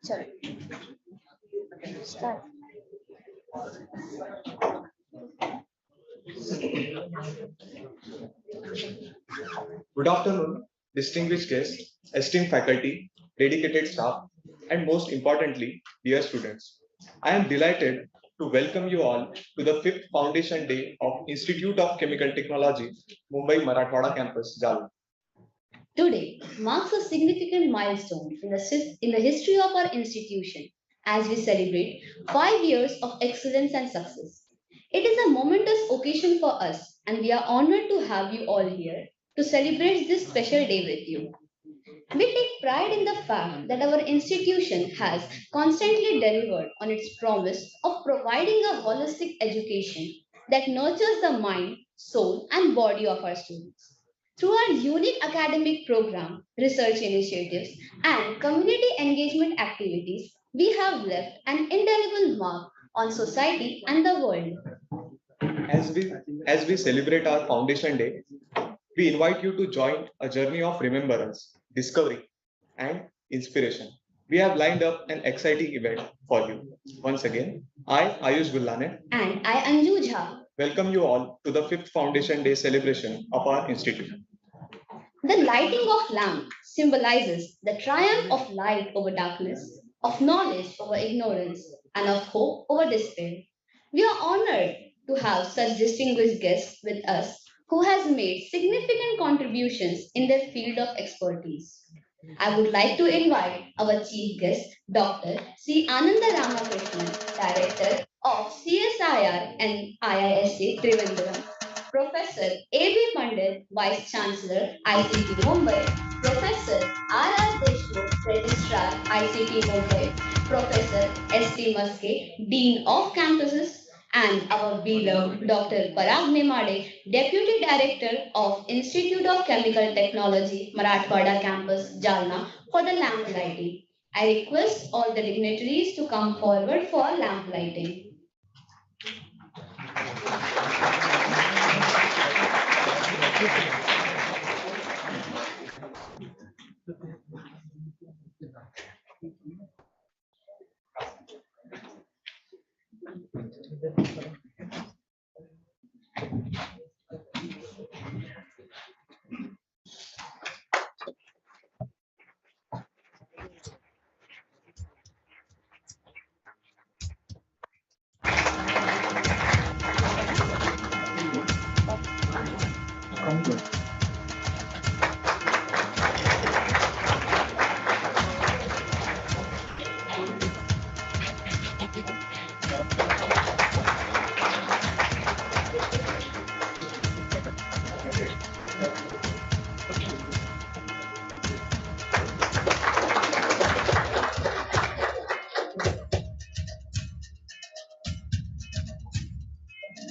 Sorry. Start. Good afternoon, distinguished guests, esteemed faculty, dedicated staff, and most importantly, dear students. I am delighted to welcome you all to the fifth Foundation Day of Institute of Chemical Technology, Mumbai Marathwada campus, Jalna. Today marks a significant milestone in the history of our institution as we celebrate 5 years of excellence and success. It is a momentous occasion for us, and we are honored to have you all here to celebrate this special day with you. We take pride in the fact that our institution has constantly delivered on its promise of providing a holistic education that nurtures the mind, soul, and body of our students. Through our unique academic program, research initiatives, and community engagement activities, we have left an indelible mark on society and the world. As we, as we celebrate our Foundation Day, we invite you to join a journey of remembrance, discovery, and inspiration. We have lined up an exciting event for you. Once again, I, Ayush Gullane, And I, Anju Jha. welcome you all to the fifth Foundation Day celebration of our institute. The lighting of lamp symbolizes the triumph of light over darkness, of knowledge over ignorance, and of hope over despair. We are honored to have such distinguished guests with us who has made significant contributions in their field of expertise. I would like to invite our chief guest, Dr. C. Ananda Ramakrishnan, Director of CSIR and IISc Trivandrum, Professor A.B. Pandit, Vice Chancellor, ICT Mumbai, Professor R.R. Deshmukh, Registrar, ICT Mumbai, Professor S.T. Maske, Dean of Campuses, and our beloved Dr. Parag Nemade, Deputy Director of Institute of Chemical Technology, Marathwada Campus, Jalna, for the lamp lighting. I request all the dignitaries to come forward for lamp lighting.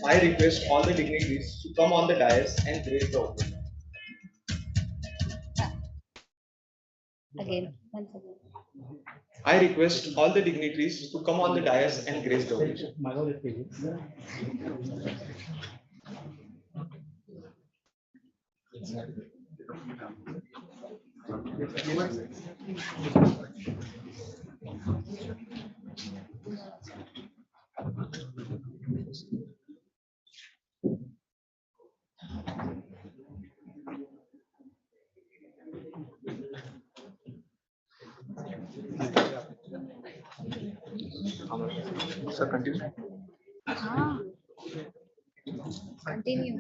I request all the dignitaries to come on the dais and grace the occasion. Again, once again. I request all the dignitaries to come on the dais and grace the occasion. Sir, continue. Continue.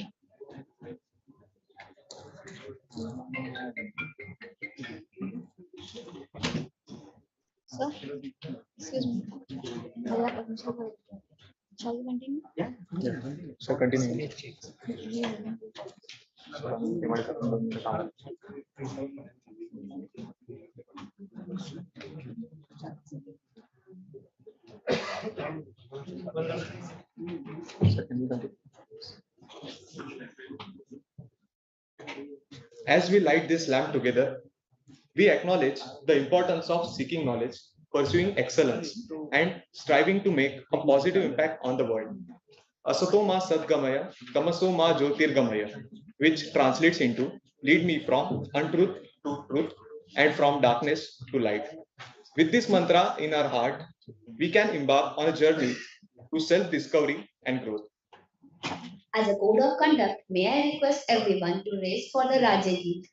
Sir, excuse me. Shall we continue? Yeah. So continue. As we light this lamp together, we acknowledge the importance of seeking knowledge, pursuing excellence, and striving to make a positive impact on the world. Asato ma sadgamaya, tamaso ma jyotirgamaya, which translates into lead me from untruth to truth and from darkness to light. With this mantra in our heart, we can embark on a journey to self discovery and growth. As a code of conduct, may I request everyone to raise for the Rajya Geet.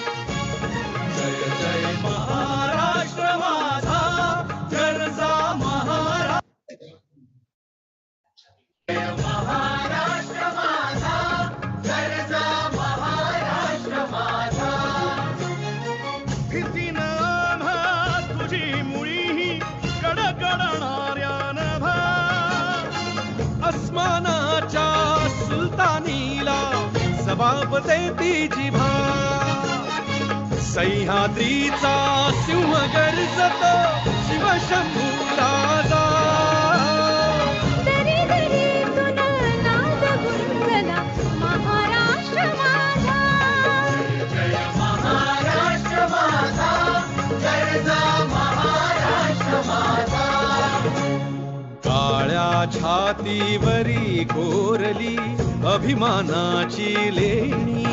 जय जय महाराष्ट्र माझा गरजा महाराष्ट्र महाराष्ट्र माझा गरजा महाराष्ट्र माझा भीती नाम तुझी मुळी कडकडणाऱ्या नभा अस्मानाच्या सुलतानीला जबाब देती जिभा सह्याद्रीचा सिंह गर्जतो शिवशंभू राजा दरी दरीतून नाद गुंजला महाराष्ट्र माझा जय महाराष्ट्र माझा गरजा महाराष्ट्र माझा काळ्या छातीवरी कोरली अभिमानाची लेणी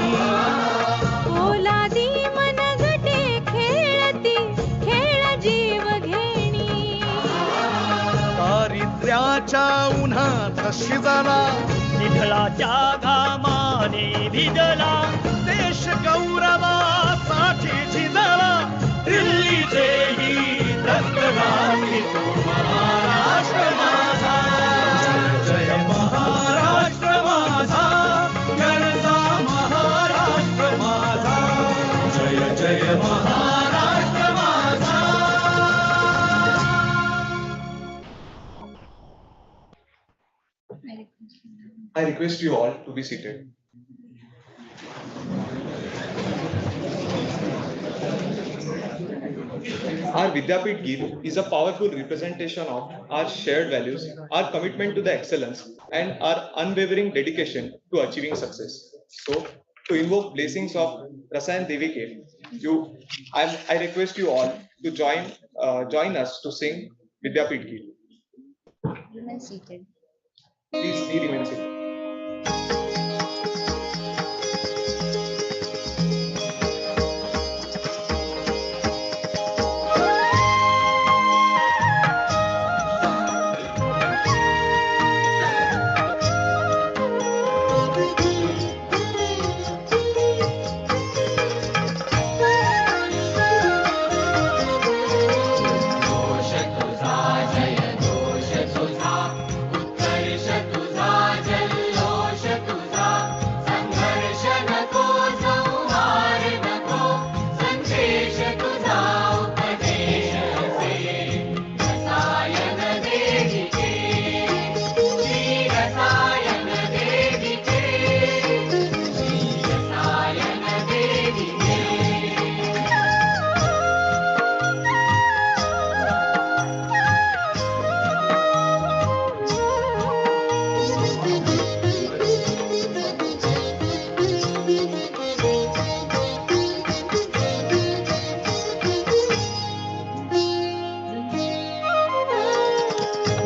पोलादी मनगटे खेळती खेळ जीव घेणी दारिद्र्याच्या उन्हात शिजला निधळाच्या घामाने भिजला देश गौरवासाठी झिजला दिल्लीचेही रक्तगाठी तो महाराष्ट्र माझा जय महाराष्ट्र माझा गरजा महाराष्ट्र माझा जय जय महाराष्ट्र माझा I request you all to be seated. Our Vidyapit Geet is a powerful representation of our shared values, our commitment to the excellence, and our unwavering dedication to achieving success. So, to invoke blessings of Rasayan Devike, I request you all to join us to sing Vidyapit Geet. Remain seated. Please be remain seated. दोष तुझा जय दोष तुझा उत्कर्ष तुझा जल्लोष तुझा संघर्ष नको संहार नको संदेश तुझा उपदेश असे रसायन देविके श्री रसायन देविके श्री रसायन देविके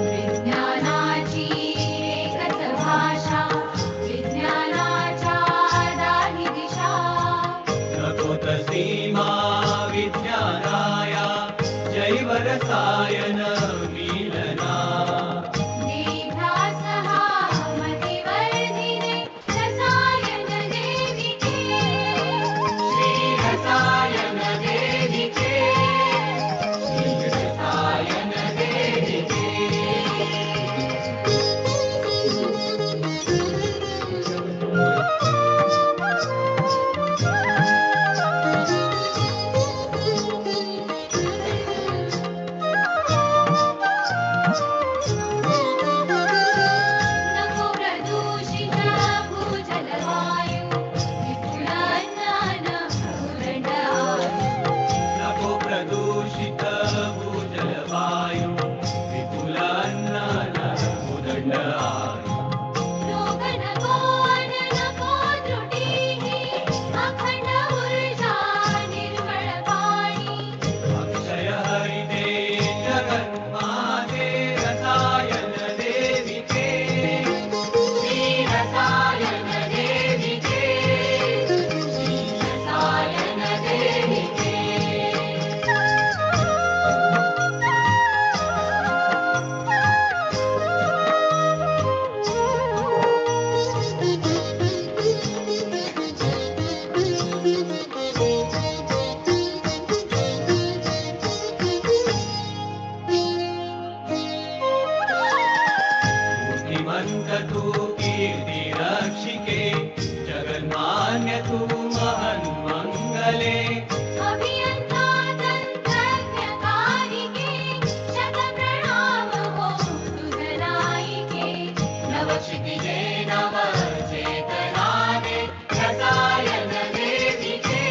विज्ञानाची एकच भाषा विज्ञानाच्या दाही दिशा नको सीमा विज्ञानाया जैव रसायन मिलना निभ्रास हा मतिवर्धिने रसायन देविके श्री रसायन देविके श्री रसायन देविके तू कीर्ति रक्षिके जगन्मान्य तू महन् मङ्गले अभियन्ता तन्त्रज्ञकारिके शतप्रणाम हो तुझनायिके नवक्षितिजे नवचेतनाने रसायन देविके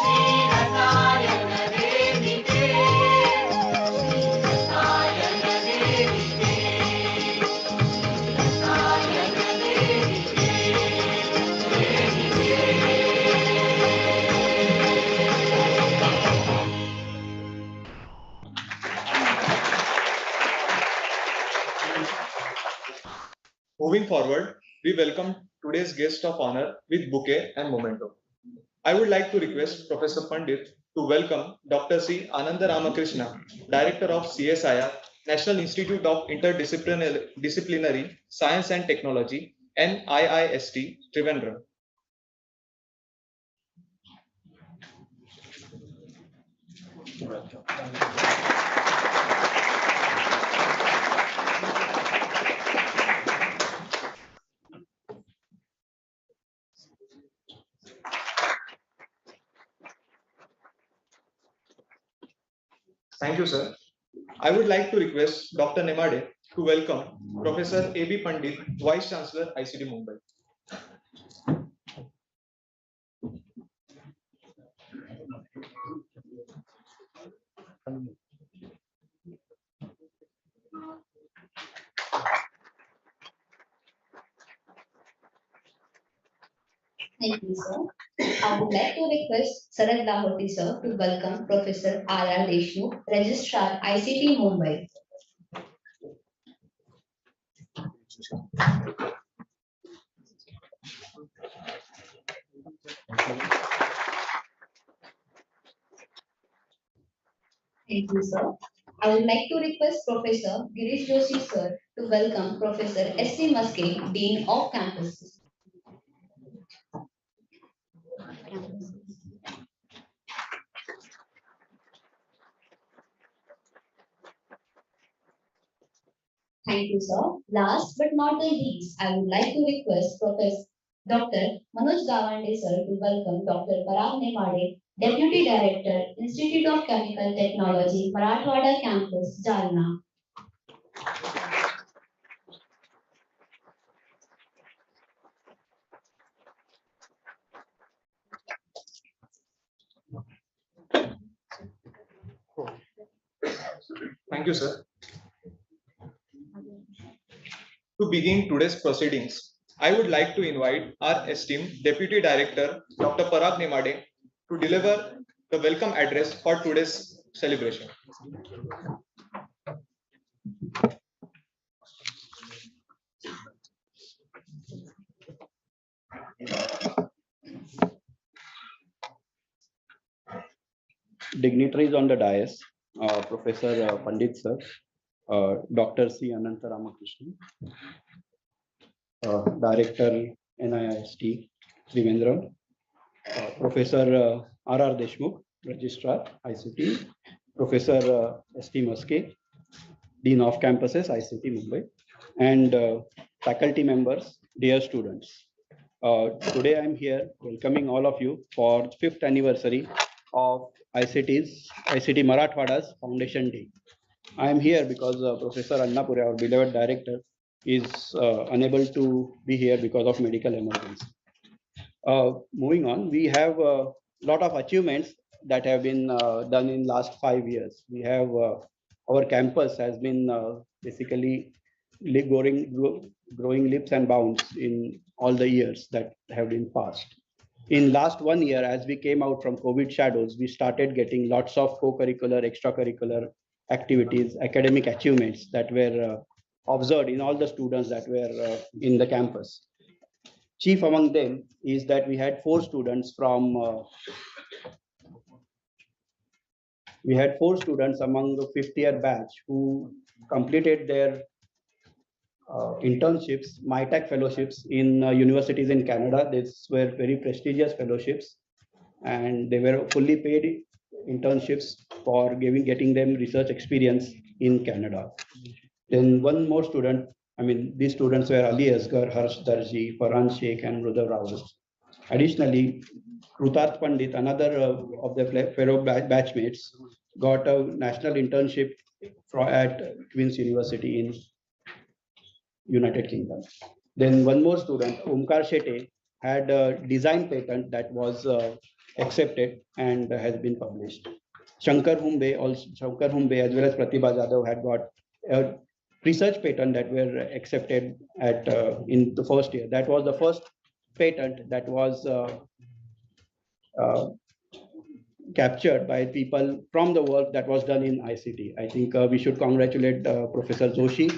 श्रीरसायन देविके श्रीरसायन देविके श्रीरसायन देविके Moving forward, we welcome today's guest of honor with bouquet and memento. I would like to request Professor Pandit to welcome Dr. C. Ananda Ramakrishna, Director of CSIR, National Institute of Interdisciplinary Science and Technology, NIIST, Trivandrum. Thank you, sir. I would like to request Dr. Nemade to welcome Professor A.B. Pandit, Vice Chancellor, ICT Mumbai. Thank you, sir. I would like to request Sarad Lahoti, sir, to welcome Professor R.R. Deshmukh, Registrar, ICT Mumbai. Thank you, sir. I would like to request Professor Girish Joshi, sir, to welcome Professor S.C. Maske, Dean of Campuses. Thank you, sir. Last but not the least, I would like to request Professor Dr. Manoj Gawande, sir, to welcome Dr. Parag Nemade, Deputy Director, Institute of Chemical Technology, Marathwada Campus, Jalna. Thank you, sir. To begin today's proceedings, I would like to invite our esteemed Deputy Director, Dr. Parag Nemade, to deliver the welcome address for today's celebration. Dignitaries on the dais, Professor Pandit sir, Dr. C. Ananta Ramakrishnan, Director NIST Trivandrum, Professor R.R. Deshmukh, Registrar ICT, Professor S.T. Maske, Dean of Campuses ICT Mumbai, and faculty members, dear students. Today I am here welcoming all of you for 5th anniversary of ICT Marathwada's Foundation Day. I am here because Professor Annapure, our beloved director, is unable to be here because of medical emergency. Moving on, we have a lot of achievements that have been done in last 5 years. We have our campus has been basically growing leaps and bounds in all the years that have been passed. In last 1 year, as we came out from COVID shadows, we started getting lots of co-curricular, extracurricular activities, academic achievements that were observed in all the students that were in the campus. Chief among them is that we had 4 students from among the 5th year batch who completed their internships, MyTech fellowships in universities in Canada. These were very prestigious fellowships, and they were fully paid internships for getting them research experience in Canada. Then one more student I mean, these students were Ali Asgar, Harsh Darji, Farhan Sheikh, and Rudra Rawat. Additionally, Krutarth Pandit, another of the fellow batchmates, got a national internship at Queen's University in United Kingdom. Then one more student, Omkar Shetty, had a design patent that was accepted and has been published. Shankar Humbe, as well as Pratibha Jadhav had got a research patent that were accepted at in the first year. That was the first patent that was uh, captured by people from the work that was done in ICT. I think we should congratulate Professor Joshi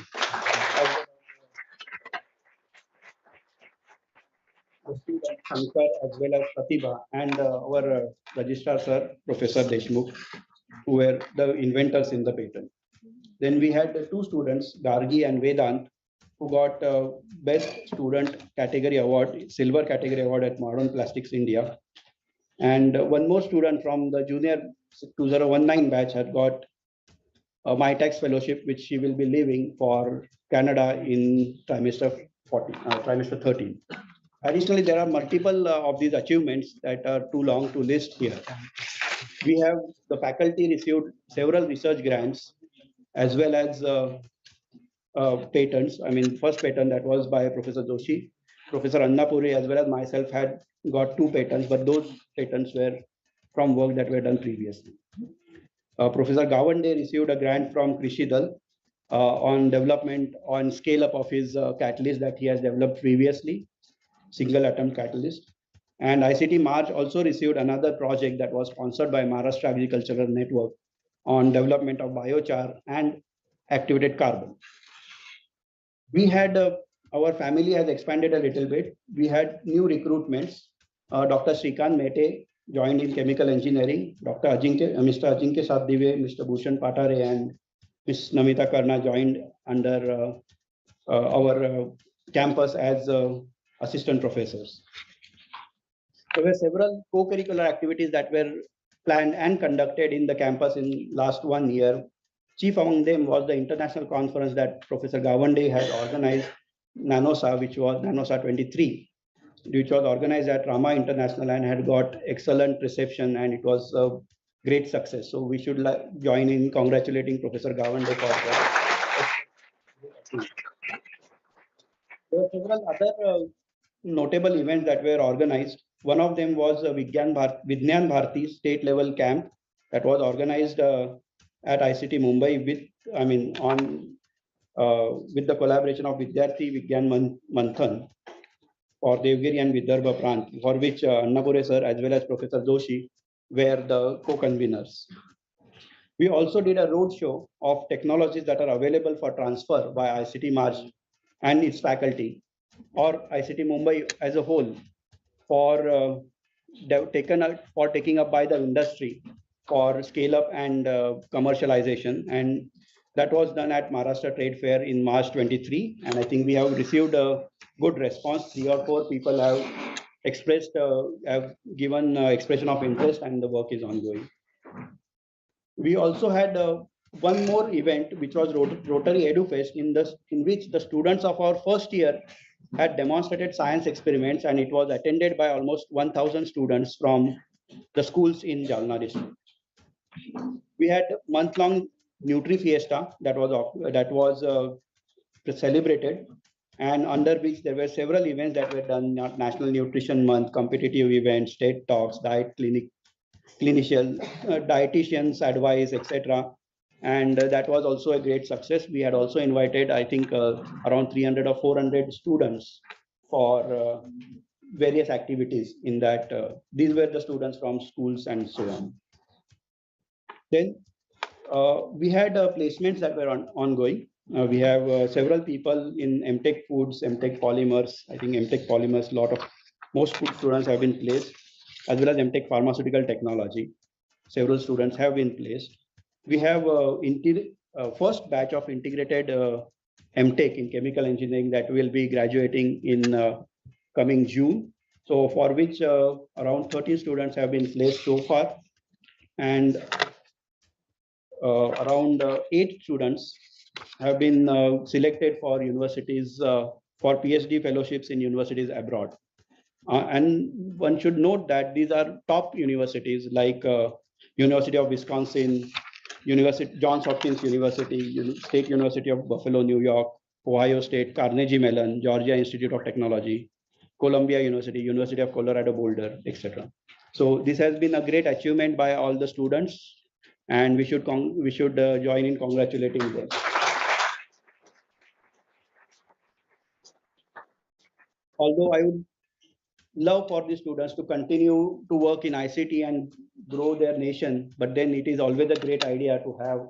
Shankar as well as Pratibha and our registrar sir, Professor Deshmukh, who were the inventors in the patent. Then we had two students, Gargi and Vedant, who got Best Student Category Award, Silver Category Award at Modern Plastics India. And one more student from the junior 2019 batch had got a MyTax Fellowship, which she will be leaving for Canada in trimester 13. Additionally, there are multiple of these achievements that are too long to list here. We have the faculty received several research grants as well as patents. I mean, first patent that was by Professor Joshi, Professor Annapuri, as well as myself had got two patents, but those patents were from work that were done previously. Professor Gawande received a grant from Krishidal on development on scale up of his catalyst that he has developed previously, single atom catalyst. And ICT March also received another project that was sponsored by Maharashtra Agricultural Network on development of biochar and activated carbon. We had our family has expanded a little bit. We had new recruitments. Dr. Srikant Mehte joined in chemical engineering. Mr. Ajinkya Saddive, Mr. Bhushan Patare, and Ms. Namita Karna joined under our campus as assistant professors. There were several co-curricular activities that were planned and conducted in the campus in last 1 year. Chief among them was the international conference that Professor Gawande had organized, NANOSA, which was NANOSA 23, which was organized at Rama International and had got excellent reception, and it was a great success. So we should join in congratulating Professor Gawande for that. There were several other notable events that were organized. One of them was a Vigyan Bharati state level camp that was organized at ICT Mumbai with the collaboration of Vidyarthi Vigyan Manthan for Devgiri and Vidarbha Prant, for which Annapure sir as well as Professor Joshi were the co-conveners. We also did a roadshow of technologies that are available for transfer by ICT March and its faculty, or ICT Mumbai as a whole, for taking up by the industry for scale up and commercialization. And that was done at Maharashtra Trade Fair in March 23. And I think we have received a good response. 3 or 4 people have given expression of interest, and the work is ongoing. We also had one more event, which was Rotary EduFest, in which the students of our first year had demonstrated science experiments, and it was attended by almost 1,000 students from the schools in Jalna district. We had month-long Nutri Fiesta that was celebrated, and under which there were several events that were done: National Nutrition Month, competitive events, TED Talks, diet clinic, clinician, dietitians advice, etc. And that was also a great success. We had also invited, I think, around 300 or 400 students for various activities in that. These were the students from schools and so on. Then we had placements that were ongoing. We have several people in MTech Foods, MTech Polymers. I think MTech Polymers, most students have been placed, as well as MTech Pharmaceutical Technology. Several students have been placed. We have first batch of integrated MTech in chemical engineering that will be graduating in coming June. So for which around 13 students have been placed so far, and around 8 students have been selected for universities for PhD fellowships in universities abroad. And one should note that these are top universities like University of Wisconsin, University Johns Hopkins University, State University of Buffalo, New York, Ohio State, Carnegie Mellon, Georgia Institute of Technology, Columbia University, University of Colorado Boulder, etc. So this has been a great achievement by all the students, and we should join in congratulating them. Although I would love for the students to continue to work in ICT and grow their nation, but then it is always a great idea to have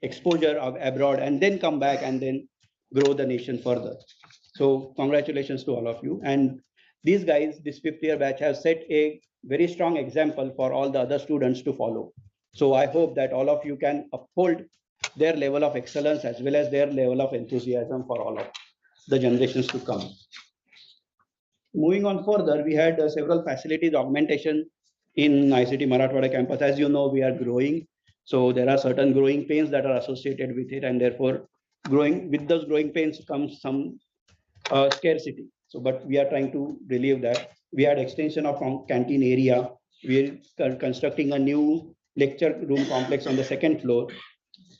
exposure of abroad and then come back and then grow the nation further. So congratulations to all of you. And these guys, this fifth year batch, have set a very strong example for all the other students to follow. So I hope that all of you can uphold their level of excellence as well as their level of enthusiasm for all of the generations to come. Moving on further, we had several facilities augmentation in ICT Marathwada campus. As you know, we are growing. So there are certain growing pains that are associated with it, and therefore with those growing pains comes some scarcity. So, but we are trying to relieve that. We had extension of canteen area. We are constructing a new lecture room complex on the second floor.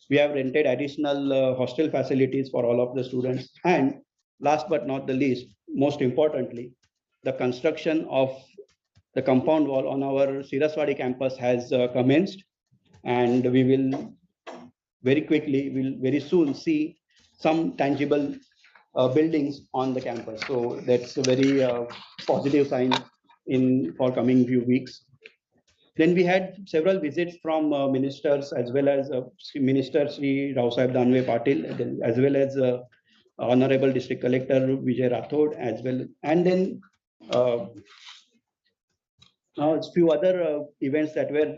We have rented additional hostel facilities for all of the students. And last but not the least, most importantly, the construction of the compound wall on our Siraswadi campus has commenced, and we will very soon see some tangible buildings on the campus. So that's a very positive sign for coming few weeks. Then we had several visits from ministers as well as Minister Sri Rao Sahib Danve Patil, as well as Honorable District Collector Vijay Rathod as well. And then a few other events that were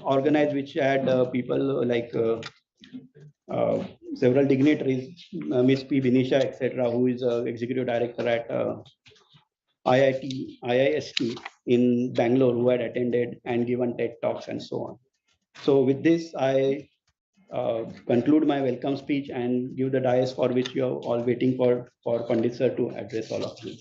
organized, which had people like several dignitaries, Ms. P. Vinisha, etc., who is executive director at IIST in Bangalore, who had attended and given TED talks and so on. So with this, I conclude my welcome speech and give the dais for which you are all waiting for Pandit sir to address all of you.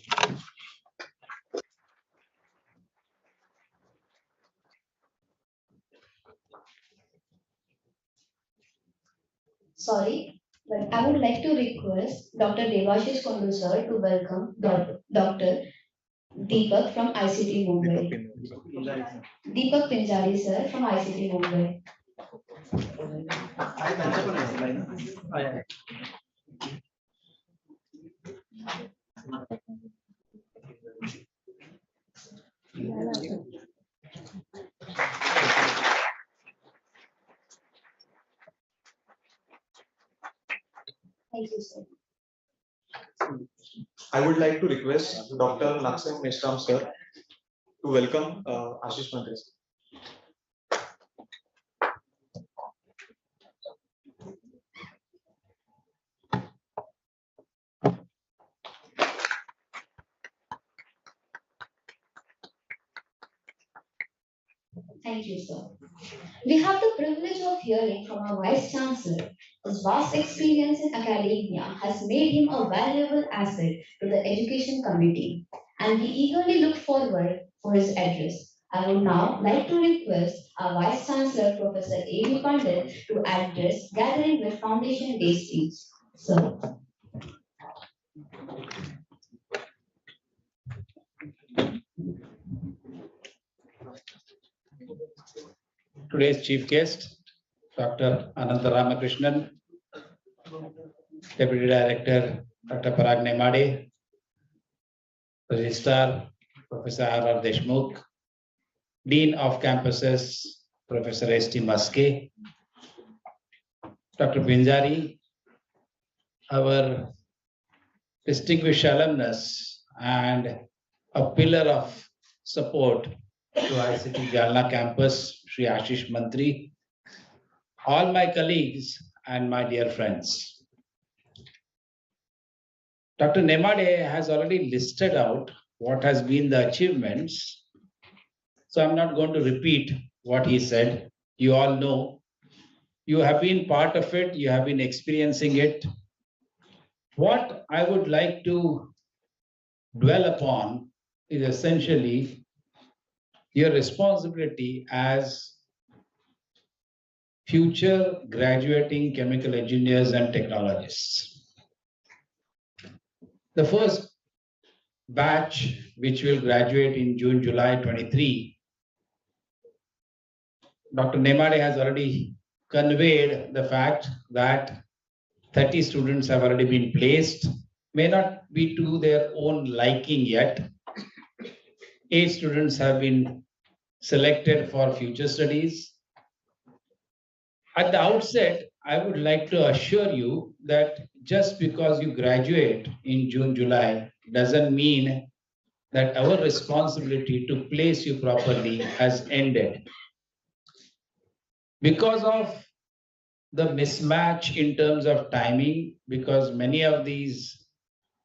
Sorry, but I would like to request Dr. Devashish Kundu sir to welcome Dr. Deepak from ICT Mumbai. Deepak Pinjari sir from ICT Mumbai. Thank you, sir. I would like to request Dr. Naksim Meshram sir to welcome Ashish Mandre. Thank you, sir. We have the privilege of hearing from our Vice Chancellor. His vast experience in academia has made him a valuable asset to the Education Committee, and we eagerly look forward for his address. I would now like to request our Vice Chancellor, Professor A.B. Pandit, to address gathering with Foundation Day speech. Sir. Today's chief guest, Dr. Ananta Ramakrishnan, Deputy Director, Dr. Parag Nemade, Registrar, Professor R.R. Deshmukh, Dean of Campuses, Professor S.T. Maske, Dr. Pinjari, our distinguished alumnus and a pillar of support to ICT Jalna campus, Shri Ashish Mantri, all my colleagues and my dear friends. Dr. Nemade has already listed out what has been the achievements. So I'm not going to repeat what he said. You all know You have been part of it, you have been experiencing it. What I would like to dwell upon is essentially your responsibility as future graduating chemical engineers and technologists. The first batch, which will graduate in June, July 23, Dr. Nemade has already conveyed the fact that 30 students have already been placed, may not be to their own liking yet. 8 students have been selected for future studies. At the outset, I would like to assure you that just because you graduate in June, July, doesn't mean that our responsibility to place you properly has ended. Because of the mismatch in terms of timing, because many of these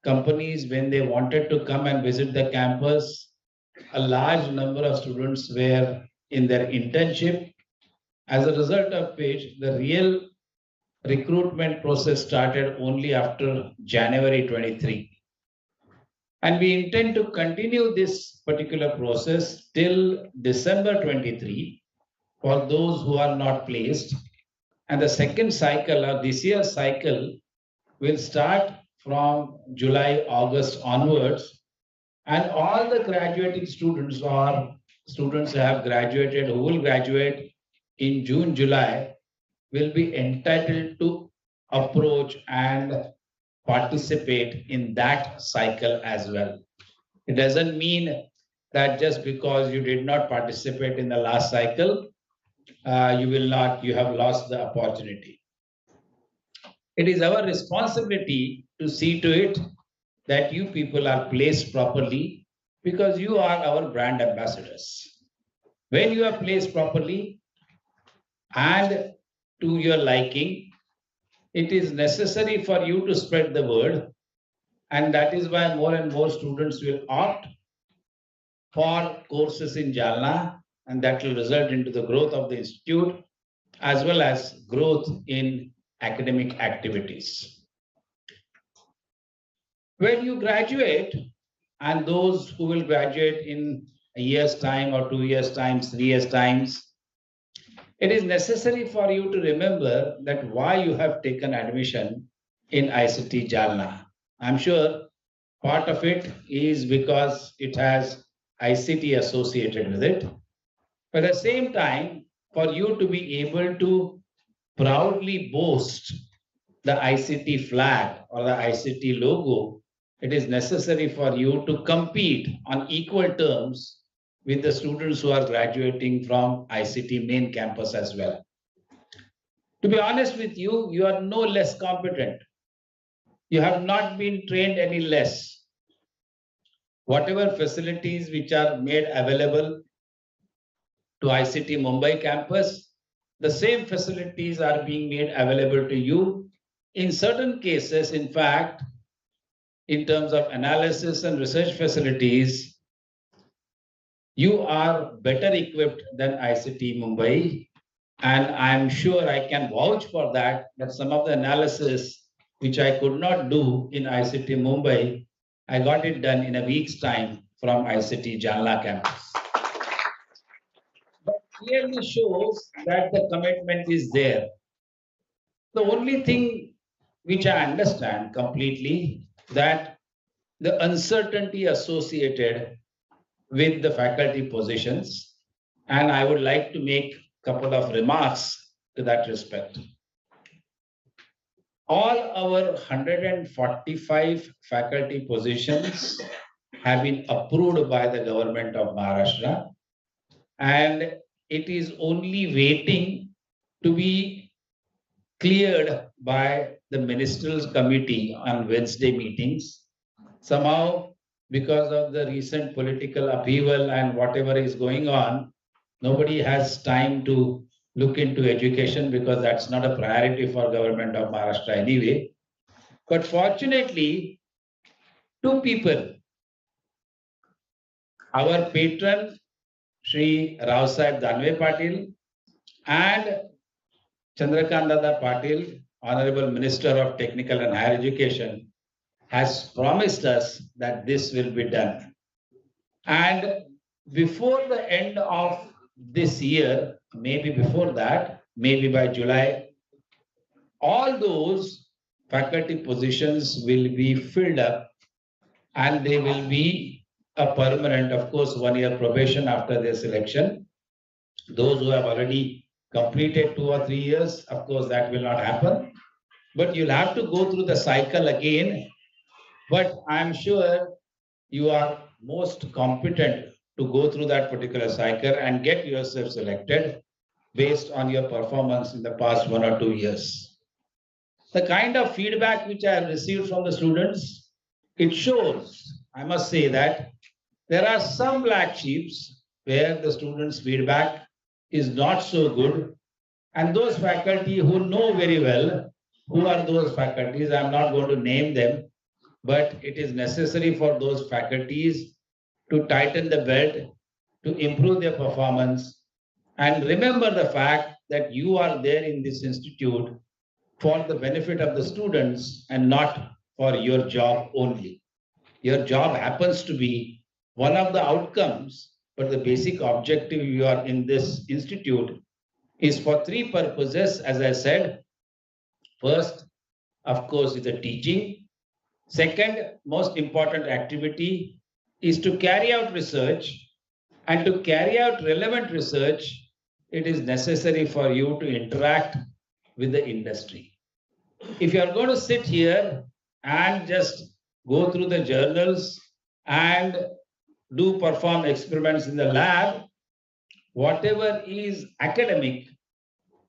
companies, when they wanted to come and visit the campus, a large number of students were in their internship, as a result of which the real recruitment process started only after January 23. And we intend to continue this particular process till December 23 for those who are not placed. And the second cycle or this year's cycle will start from July, August onwards. And all the graduating students or students who have graduated, who will graduate in June, July, will be entitled to approach and participate in that cycle as well. It doesn't mean that just because you did not participate in the last cycle, you have lost the opportunity. It is our responsibility to see to it that you people are placed properly because you are our brand ambassadors. When you are placed properly and to your liking, it is necessary for you to spread the word. And that is why more and more students will opt for courses in Jalna, and that will result into the growth of the institute as well as growth in academic activities. When you graduate, and those who will graduate in a year's time or 2 years' time, 3 years' times, it is necessary for you to remember that why you have taken admission in ICT Jalna. I'm sure part of it is because it has ICT associated with it. But at the same time, for you to be able to proudly boast the ICT flag or the ICT logo, it is necessary for you to compete on equal terms with the students who are graduating from ICT main campus as well. To be honest with you, you are no less competent. You have not been trained any less. Whatever facilities which are made available to ICT Mumbai campus, the same facilities are being made available to you. In certain cases, in fact, in terms of analysis and research facilities, you are better equipped than ICT Mumbai. And I'm sure I can vouch for that, that some of the analysis which I could not do in ICT Mumbai, I got it done in a week's time from ICT Jalna campus. That clearly shows that the commitment is there. The only thing which I understand completely, that the uncertainty associated with the faculty positions, and I would like to make a couple of remarks to that respect. All our 145 faculty positions have been approved by the government of Maharashtra, and it is only waiting to be cleared by the ministerial committee on Wednesday meetings. Somehow, because of the recent political upheaval and whatever is going on, nobody has time to look into education because that's not a priority for government of Maharashtra anyway. But fortunately, two people, our patron, Shri Rao Sahib Danve Patil, and Chandrakant Dada Patil, Honorable Minister of Technical and Higher Education, has promised us that this will be done. And before the end of this year, maybe before that, maybe by July, all those faculty positions will be filled up and they will be a permanent, of course, 1 year probation after their selection. Those who have already completed 2 or 3 years, of course, that will not happen. But you'll have to go through the cycle again. But I'm sure you are most competent to go through that particular cycle and get yourself selected based on your performance in the past 1 or 2 years. The kind of feedback which I have received from the students, it shows, I must say that there are some black sheeps where the students' feedback is not so good. And those faculty who know very well who are those faculties, I'm not going to name them, but it is necessary for those faculties to tighten the belt, to improve their performance, and remember the fact that you are there in this institute for the benefit of the students and not for your job only. Your job happens to be one of the outcomes, but the basic objective you are in this institute is for three purposes, as I said. First, of course, is the teaching. Second, most important activity is to carry out research. And to carry out relevant research, it is necessary for you to interact with the industry. If you are going to sit here and just go through the journals and perform experiments in the lab, whatever is academic,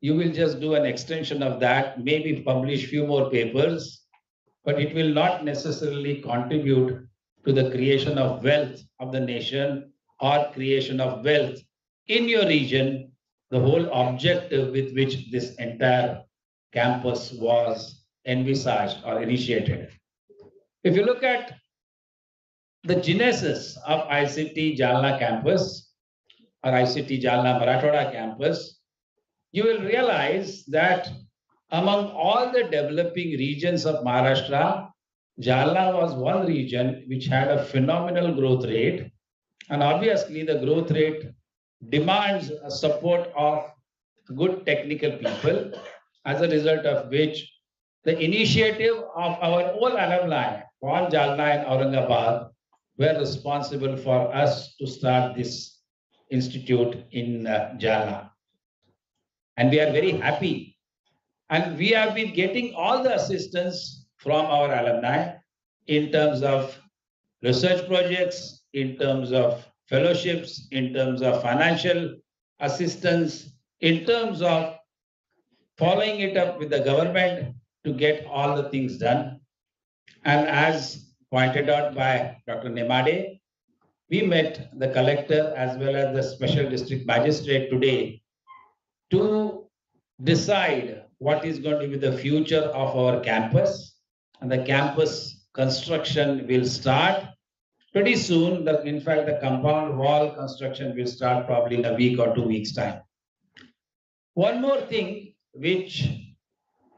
you will just do an extension of that, maybe publish few more papers, but it will not necessarily contribute to the creation of wealth of the nation or creation of wealth in your region, the whole objective with which this entire campus was envisaged or initiated. If you look at the genesis of ICT Jalna campus or ICT Jalna Marathwada campus, you will realize that among all the developing regions of Maharashtra, Jalna was one region which had a phenomenal growth rate. And obviously, the growth rate demands a support of good technical people, as a result of which the initiative of our own alumni from Jalna and Aurangabad were responsible for us to start this institute in Jalna. And we are very happy. And we have been getting all the assistance from our alumni in terms of research projects, in terms of fellowships, in terms of financial assistance, in terms of following it up with the government to get all the things done. And as pointed out by Dr. Nemade, we met the collector as well as the special district magistrate today to decide what is going to be the future of our campus. And the campus construction will start pretty soon. In fact, the compound wall construction will start probably in a week or 2 weeks' time. One more thing which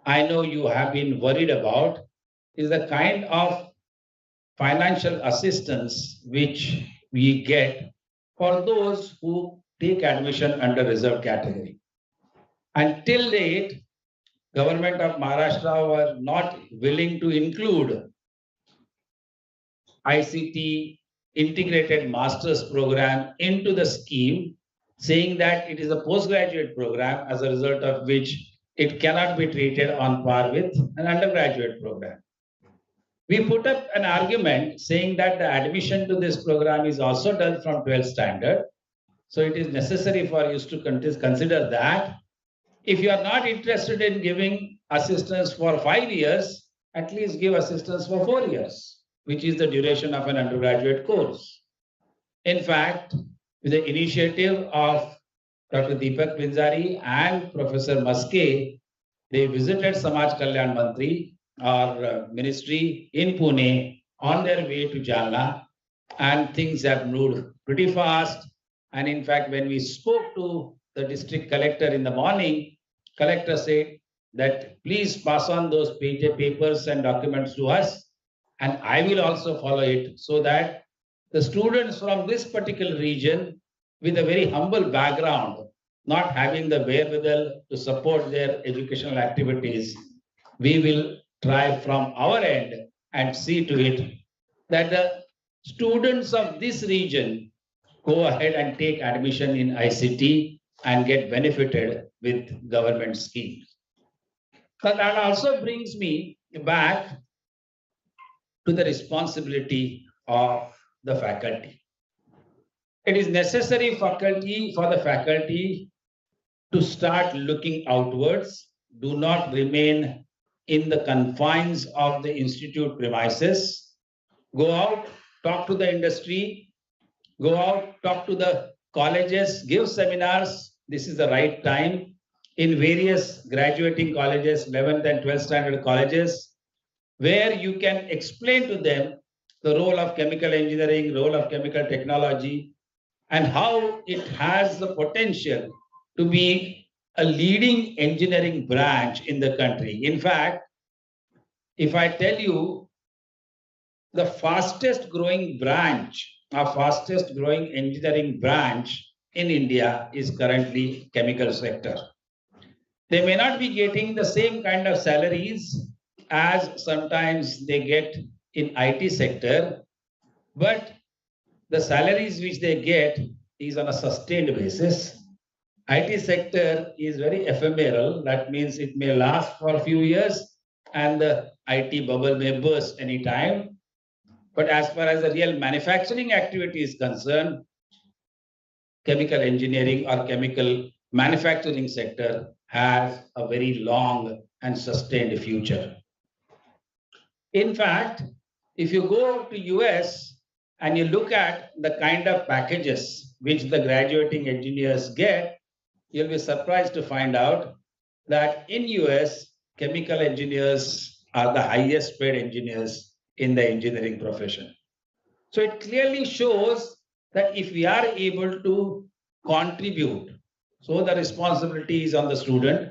I know you have been worried about is the kind of financial assistance which we get for those who take admission under reserved category. Until date, government of Maharashtra were not willing to include ICT integrated master's program into the scheme, saying that it is a postgraduate program, as a result of which it cannot be treated on par with an undergraduate program. We put up an argument saying that the admission to this program is also done from 12th standard. So it is necessary for you to consider that. If you are not interested in giving assistance for 5 years, at least give assistance for 4 years, which is the duration of an undergraduate course. In fact, with the initiative of Dr. Deepak Pinjari and Professor Maske, they visited Samaj Kalyan Mantri, our ministry in Pune, on their way to Jalna, and things have moved pretty fast. And in fact, when we spoke to the district collector in the morning, collector said that please pass on those papers and documents to us, and I will also follow it so that the students from this particular region with a very humble background, not having the wherewithal to support their educational activities, we will try from our end and see to it that the students of this region go ahead and take admission in ICT and get benefited with government schemes. But that also brings me back to the responsibility of the faculty. It is necessary for the faculty to start looking outwards. Do not remain in the confines of the institute premises. Go out, talk to the industry, go out, talk to the colleges, give seminars. This is the right time. In various graduating colleges, 11th and 12th standard colleges, where you can explain to them the role of chemical engineering, role of chemical technology, and how it has the potential to be a leading engineering branch in the country. In fact, if I tell you the fastest growing branch, our fastest growing engineering branch in India is currently chemical sector. They may not be getting the same kind of salaries as sometimes they get in IT sector, but the salaries which they get is on a sustained basis. IT sector is very ephemeral. That means it may last for a few years and the IT bubble may burst anytime. But as far as the real manufacturing activity is concerned, chemical engineering or chemical manufacturing sector has a very long and sustained future. In fact, if you go to US and you look at the kind of packages which the graduating engineers get, you'll be surprised to find out that in US, chemical engineers are the highest paid engineers in the engineering profession. So it clearly shows that if we are able to contribute, so the responsibility is on the student.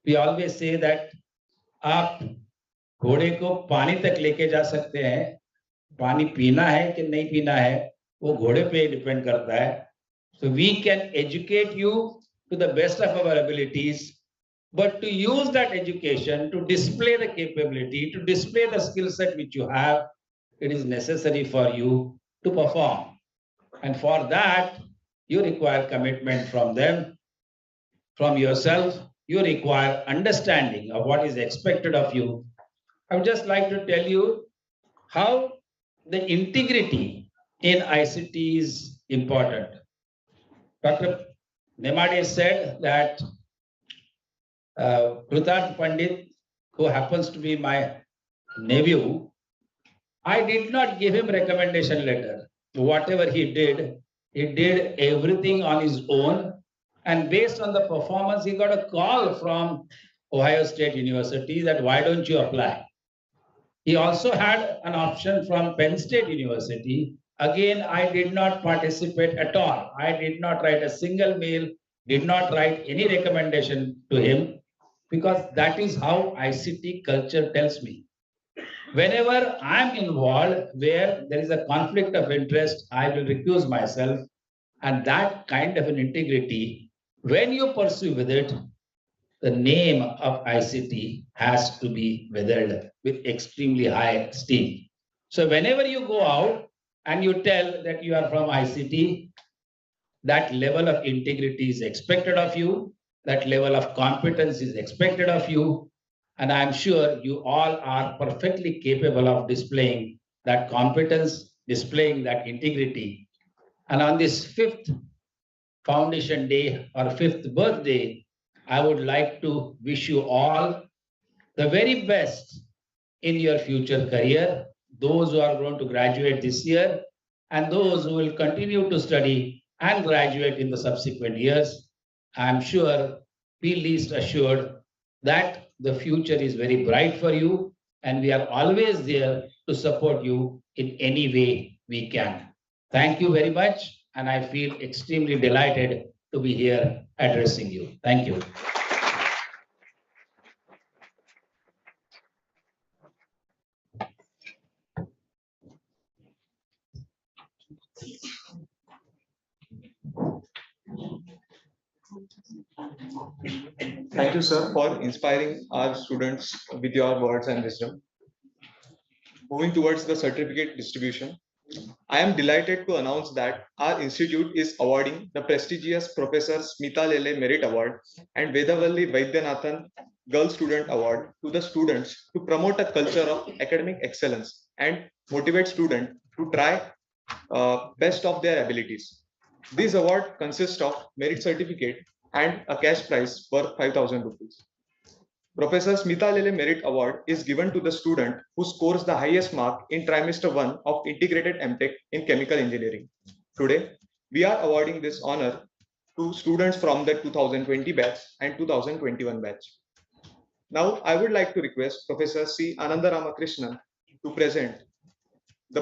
We always say that आप घोड़े को पानी तक लेके जा सकते हैं, पानी पीना है कि नहीं पीना है वो घोड़े पे डिपेंड करता है. So we can educate you to the best of our abilities, but to use that education to display the capability, to display the skill set which you have, it is necessary for you to perform. And for that, you require commitment from them, from yourself. You require understanding of what is expected of you. I would just like to tell you how the integrity in ICT is important. Dr. Nemade said that Krutarth Pandit, who happens to be my nephew, I did not give him recommendation letter. Whatever he did everything on his own. And based on the performance, he got a call from Ohio State University that why don't you apply? He also had an option from Penn State University. Again, I did not participate at all. I did not write a single mail, did not write any recommendation to him, because that is how ICT culture tells me. Whenever I'm involved where there is a conflict of interest, I will recuse myself. And that kind of an integrity, when you pursue with it, the name of ICT has to be weathered with extremely high esteem. So whenever you go out and you tell that you are from ICT, that level of integrity is expected of you, that level of competence is expected of you, and I'm sure you all are perfectly capable of displaying that competence, displaying that integrity. And on this 5th Foundation Day or 5th birthday, I would like to wish you all the very best in your future career, those who are going to graduate this year and those who will continue to study and graduate in the subsequent years. I'm sure, be least assured that the future is very bright for you and we are always there to support you in any way we can. Thank you very much, and I feel extremely delighted to be here addressing you. Thank you. Thank you, sir, for inspiring our students with your words and wisdom. Moving towards the certificate distribution, I am delighted to announce that our institute is awarding the prestigious Professor Smita Lele Merit Award and Vedavalli Vaidyanathan Girl Student Award to the students to promote a culture of academic excellence and motivate students to try best of their abilities. This award consists of merit certificate and a cash prize worth 5,000 rupees. Professor Smita Lele Merit Award is given to the student who scores the highest mark in trimester 1 of integrated MTech in chemical engineering. Today, we are awarding this honor to students from the 2020 batch and 2021 batch. Now, I would like to request Professor C. Ananda Ramakrishnan to present the,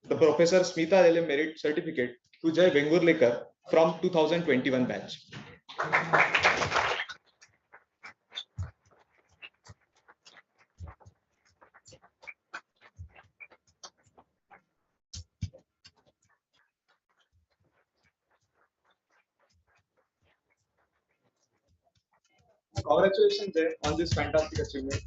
the Professor Smita Lele Merit Certificate to Jai Vengurlekar from 2021 batch. Congratulations, Jay, on this fantastic achievement.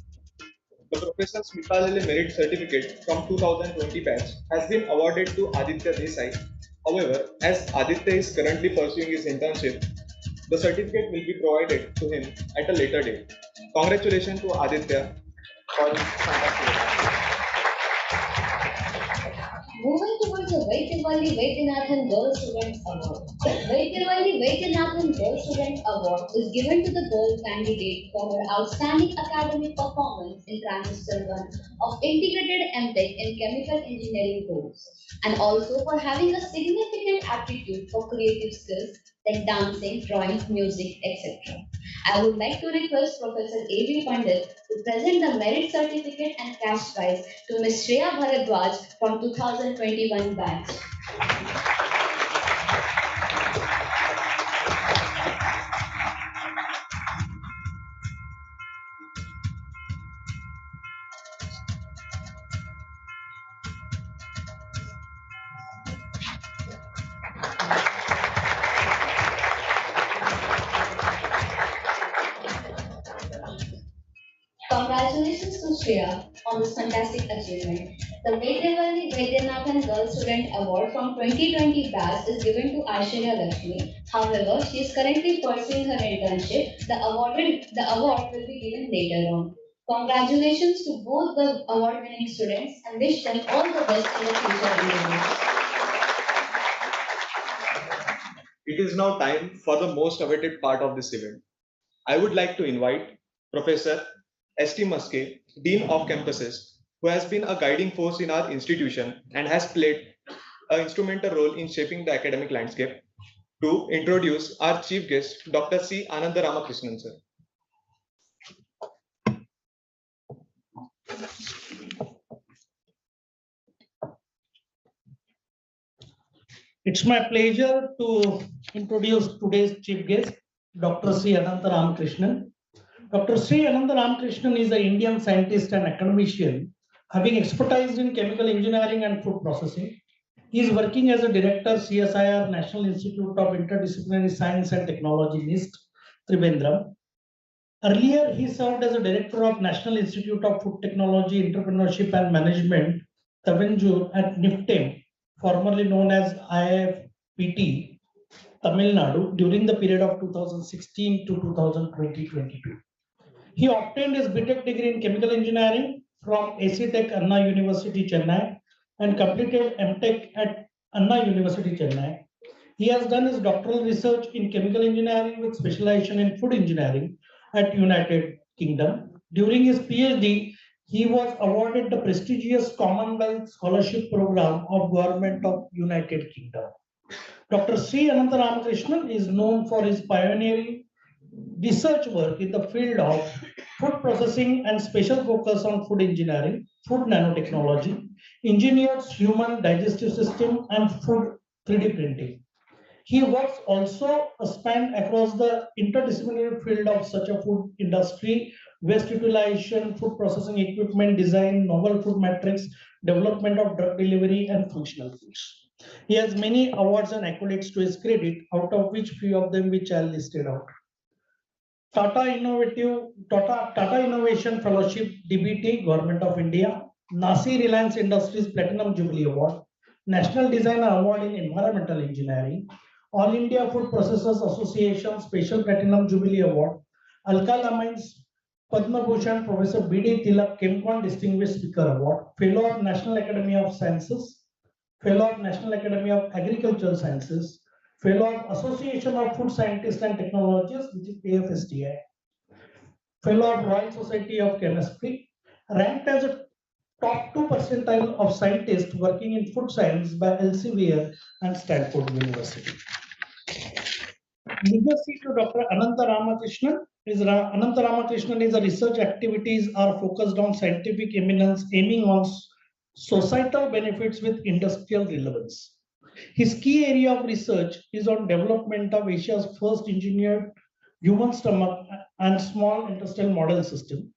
The Professor Smita Lele Merit Certificate from 2020 batch has been awarded to Aditya Desai. However, as Aditya is currently pursuing his internship, the certificate will be provided to him at a later date. Congratulations to Aditya for his fantastic work. Moving towards the Vaidyavalli Vaidyanathan Girl Student Award. Vaidyavalli Vaidyanathan Girl Student Award is given to the girl candidate for her outstanding academic performance in trimester 1 of integrated MTech in chemical engineering course, and also for having a significant aptitude for creative skills like dancing, drawing, music, etc. I would like to request Professor A.B. Pandit to present the merit certificate and cash prize to Ms. Shreya Bharadwaj from 2021 batch. Congratulations to Shreya on this fantastic achievement. The Vaidyavalli Vaidyanathan Girl Student Award from 2020 batch is given to Aishwarya Lakshmi. However, she is currently pursuing her internship. The award will be given later on. Congratulations to both the award-winning students and wish them all the best in the future endeavors. It is now time for the most awaited part of this event. I would like to invite Professor S.T. Muske, Dean of Campuses, who has been a guiding force in our institution and has played an instrumental role in shaping the academic landscape, to introduce our chief guest, Dr. C. Ananda Ramakrishnan, sir. It's my pleasure to introduce today's chief guest, Dr. C. Ananta Ramakrishnan. Dr. C. Ananta Ramakrishnan is an Indian scientist and academician, having expertise in chemical engineering and food processing. He is working as a director, CSIR, National Institute of Interdisciplinary Science and Technology, NIST, Trivandrum. Earlier, he served as a director of National Institute of Food Technology, Entrepreneurship and Management, Tavanjur at NIFTEM, formerly known as IFPT, Tamil Nadu, during the period of 2016 to 2022. He obtained his BTech degree in chemical engineering from AC Tech Anna University, Chennai, and completed MTech at Anna University, Chennai. He has done his doctoral research in chemical engineering with specialization in food engineering at United Kingdom. During his PhD, he was awarded the prestigious Commonwealth Scholarship Program of Government of United Kingdom. Dr. C. Ananta Ramakrishnan is known for his pioneering research work in the field of food processing and special focus on food engineering, food nanotechnology, engineered human digestive system, and food 3D printing. He works also a span across the interdisciplinary field of such a food industry, waste utilization, food processing equipment design, novel food metrics, development of drug delivery, and functional foods. He has many awards and accolades to his credit, out of which few of them which I listed out. Tata Innovation Fellowship, DBT, Government of India, Nasi Reliance Industries Platinum Jubilee Award, National Designer Award in Environmental Engineering, All India Food Processors Association Special Platinum Jubilee Award, Alkalamines Padma Bhushan Professor B.D. Tilak Kemkon Distinguished Speaker Award, Fellow of National Academy of Sciences, Fellow of National Academy of Agricultural Sciences, Fellow of Association of Food Scientists and Technologists, which is AFSTI, Fellow of Royal Society of Chemistry, ranked as a top 2 percentile of scientists working in food science by Elsevier and Stanford University. Legacy to Dr. Ananta Ramakrishnan Ananta Ramakrishnan is a research activities are focused on scientific eminence, aiming on societal benefits with industrial relevance. His key area of research is on development of Asia's first engineered human stomach and small intestinal model system.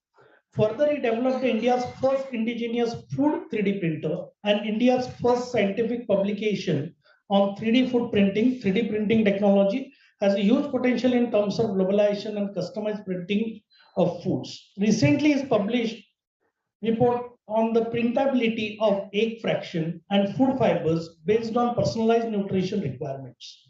Further, he developed India's first indigenous food 3D printer and India's first scientific publication on 3D food printing. 3D printing technology has a huge potential in terms of globalization and customized printing of foods. Recently, he published report on the printability of egg fraction and food fibers based on personalized nutrition requirements.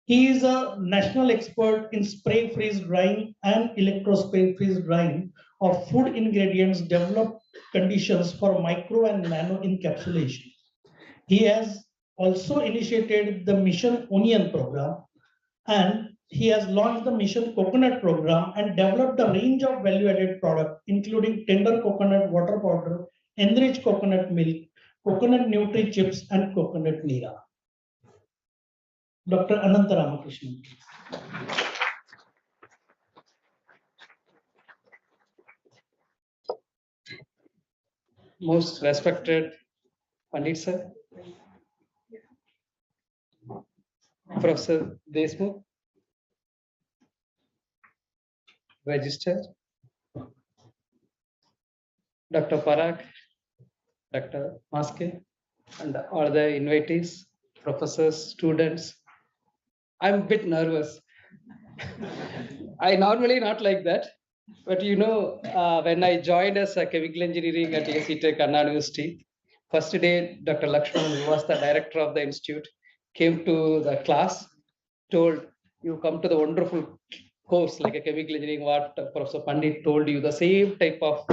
He is a national expert in spray freeze drying and electrospray freeze drying of food ingredients developed conditions for micro and nano encapsulation. He has also initiated the Mission Onion program, and he has launched the Mission Coconut program and developed a range of value-added products, including tender coconut water powder, enriched coconut milk, coconut nutri chips, and coconut nira. Dr. Ananta Ramakrishnan. Most respected Pandit sir, Professor Deshmukh, Register, Dr. Parag, Dr. Maske, and all the invitees, professors, students. I'm a bit nervous. I normally not like that, but when I joined as a chemical engineering at ICT Anna University, first day Dr. Lakshman, who was the director of the institute, came to the class, told you come to the wonderful course like a chemical engineering. What Professor Pandit told you, the same type of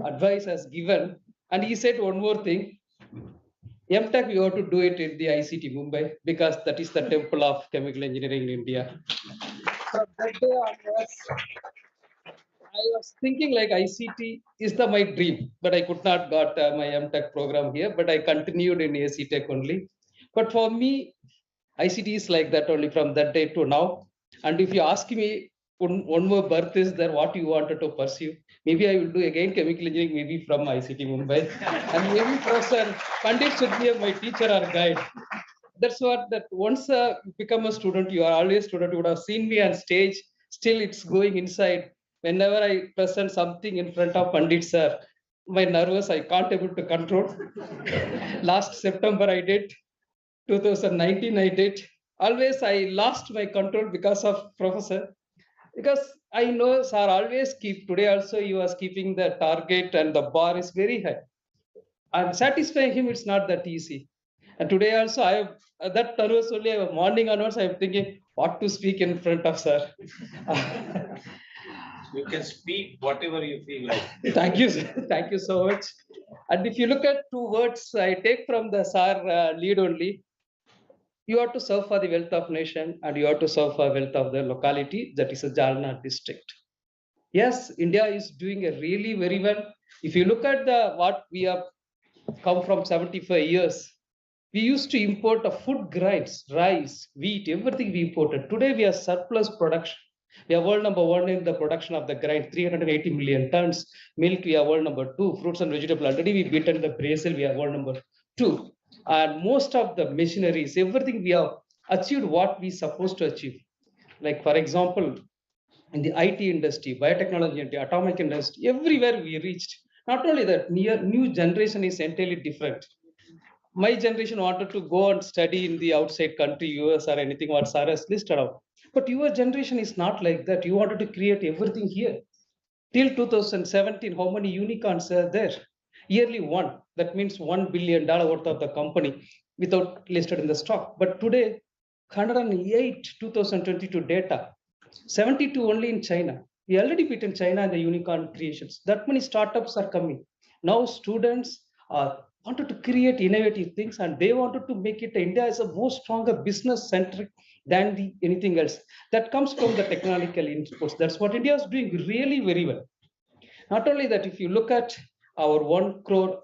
advice has given, and he said one more thing. MTech, you have to do it in the ICT Mumbai because that is the temple of chemical engineering in India. From that day onwards, I was thinking like ICT is my dream, but I could not got my MTech program here, but I continued in AC Tech only. But for me, ICT is like that only from that day to now. And if you ask me, one more birth is there, what you wanted to pursue, maybe I will do again chemical engineering, maybe from ICT Mumbai. And maybe Professor Pandit should be my teacher or guide. That's what, that once you become a student, you are always student. You would have seen me on stage, still it's going inside. Whenever I present something in front of Pandit sir, my nervous, I can't able to control. Last September I did, 2019 I did. Always I lost my control because of professor. Because I know sir always keep, today also he was keeping the target and the bar is very high. And satisfying him, it's not that easy. And today also I have that nervous only morning onwards, I'm thinking what to speak in front of sir. You can speak whatever you feel like. Thank you, sir. Thank you so much. And if you look at two words I take from the sir lead only, you have to serve for the wealth of nation and you have to serve for wealth of the locality, that is a Jalna district. Yes, India is doing a really very well. If you look at the what we have come from 75 years, we used to import food grains, rice, wheat, everything we imported. Today we are surplus production. We are world number one in the production of the grain, 380 million tons. Milk, we are world number two. Fruits and vegetables, already we beaten the Brazil, we are world number two. And most of the machineries, everything we have achieved what we supposed to achieve. Like for example, in the IT industry, biotechnology industry, atomic industry, everywhere we reached. Not only that, new generation is entirely different. My generation wanted to go and study in the outside country, US or anything what Sarah has listed out. But your generation is not like that. You wanted to create everything here. Till 2017, how many unicorns are there? Yearly one. That means $1 billion worth of the company without listed in the stock. But today, 108 2022 data, 72 only in China. We already beaten China in the unicorn creations. That many startups are coming. Now students wanted to create innovative things and they wanted to make it India as a more stronger business centric than anything else. That comes from the technological inputs. That's what India is doing really very well. Not only that, if you look at our 1 crore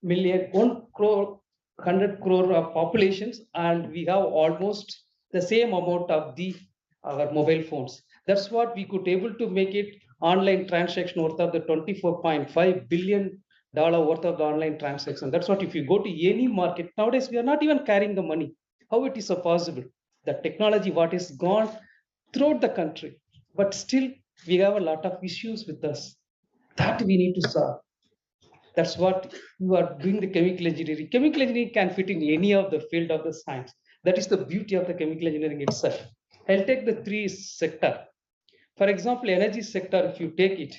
million, 1 crore, 100 crore of populations, and we have almost the same amount of the our mobile phones. That's what we could able to make it online transaction worth of the $24.5 billion worth of the online transaction. That's what if you go to any market nowadays, we are not even carrying the money. How it is so possible? The technology what is gone throughout the country, but still we have a lot of issues with us that we need to solve. That's what you are doing the chemical engineering. Chemical engineering can fit in any of the field of the science. That is the beauty of the chemical engineering itself. I'll take the three sector. For example, energy sector, if you take it,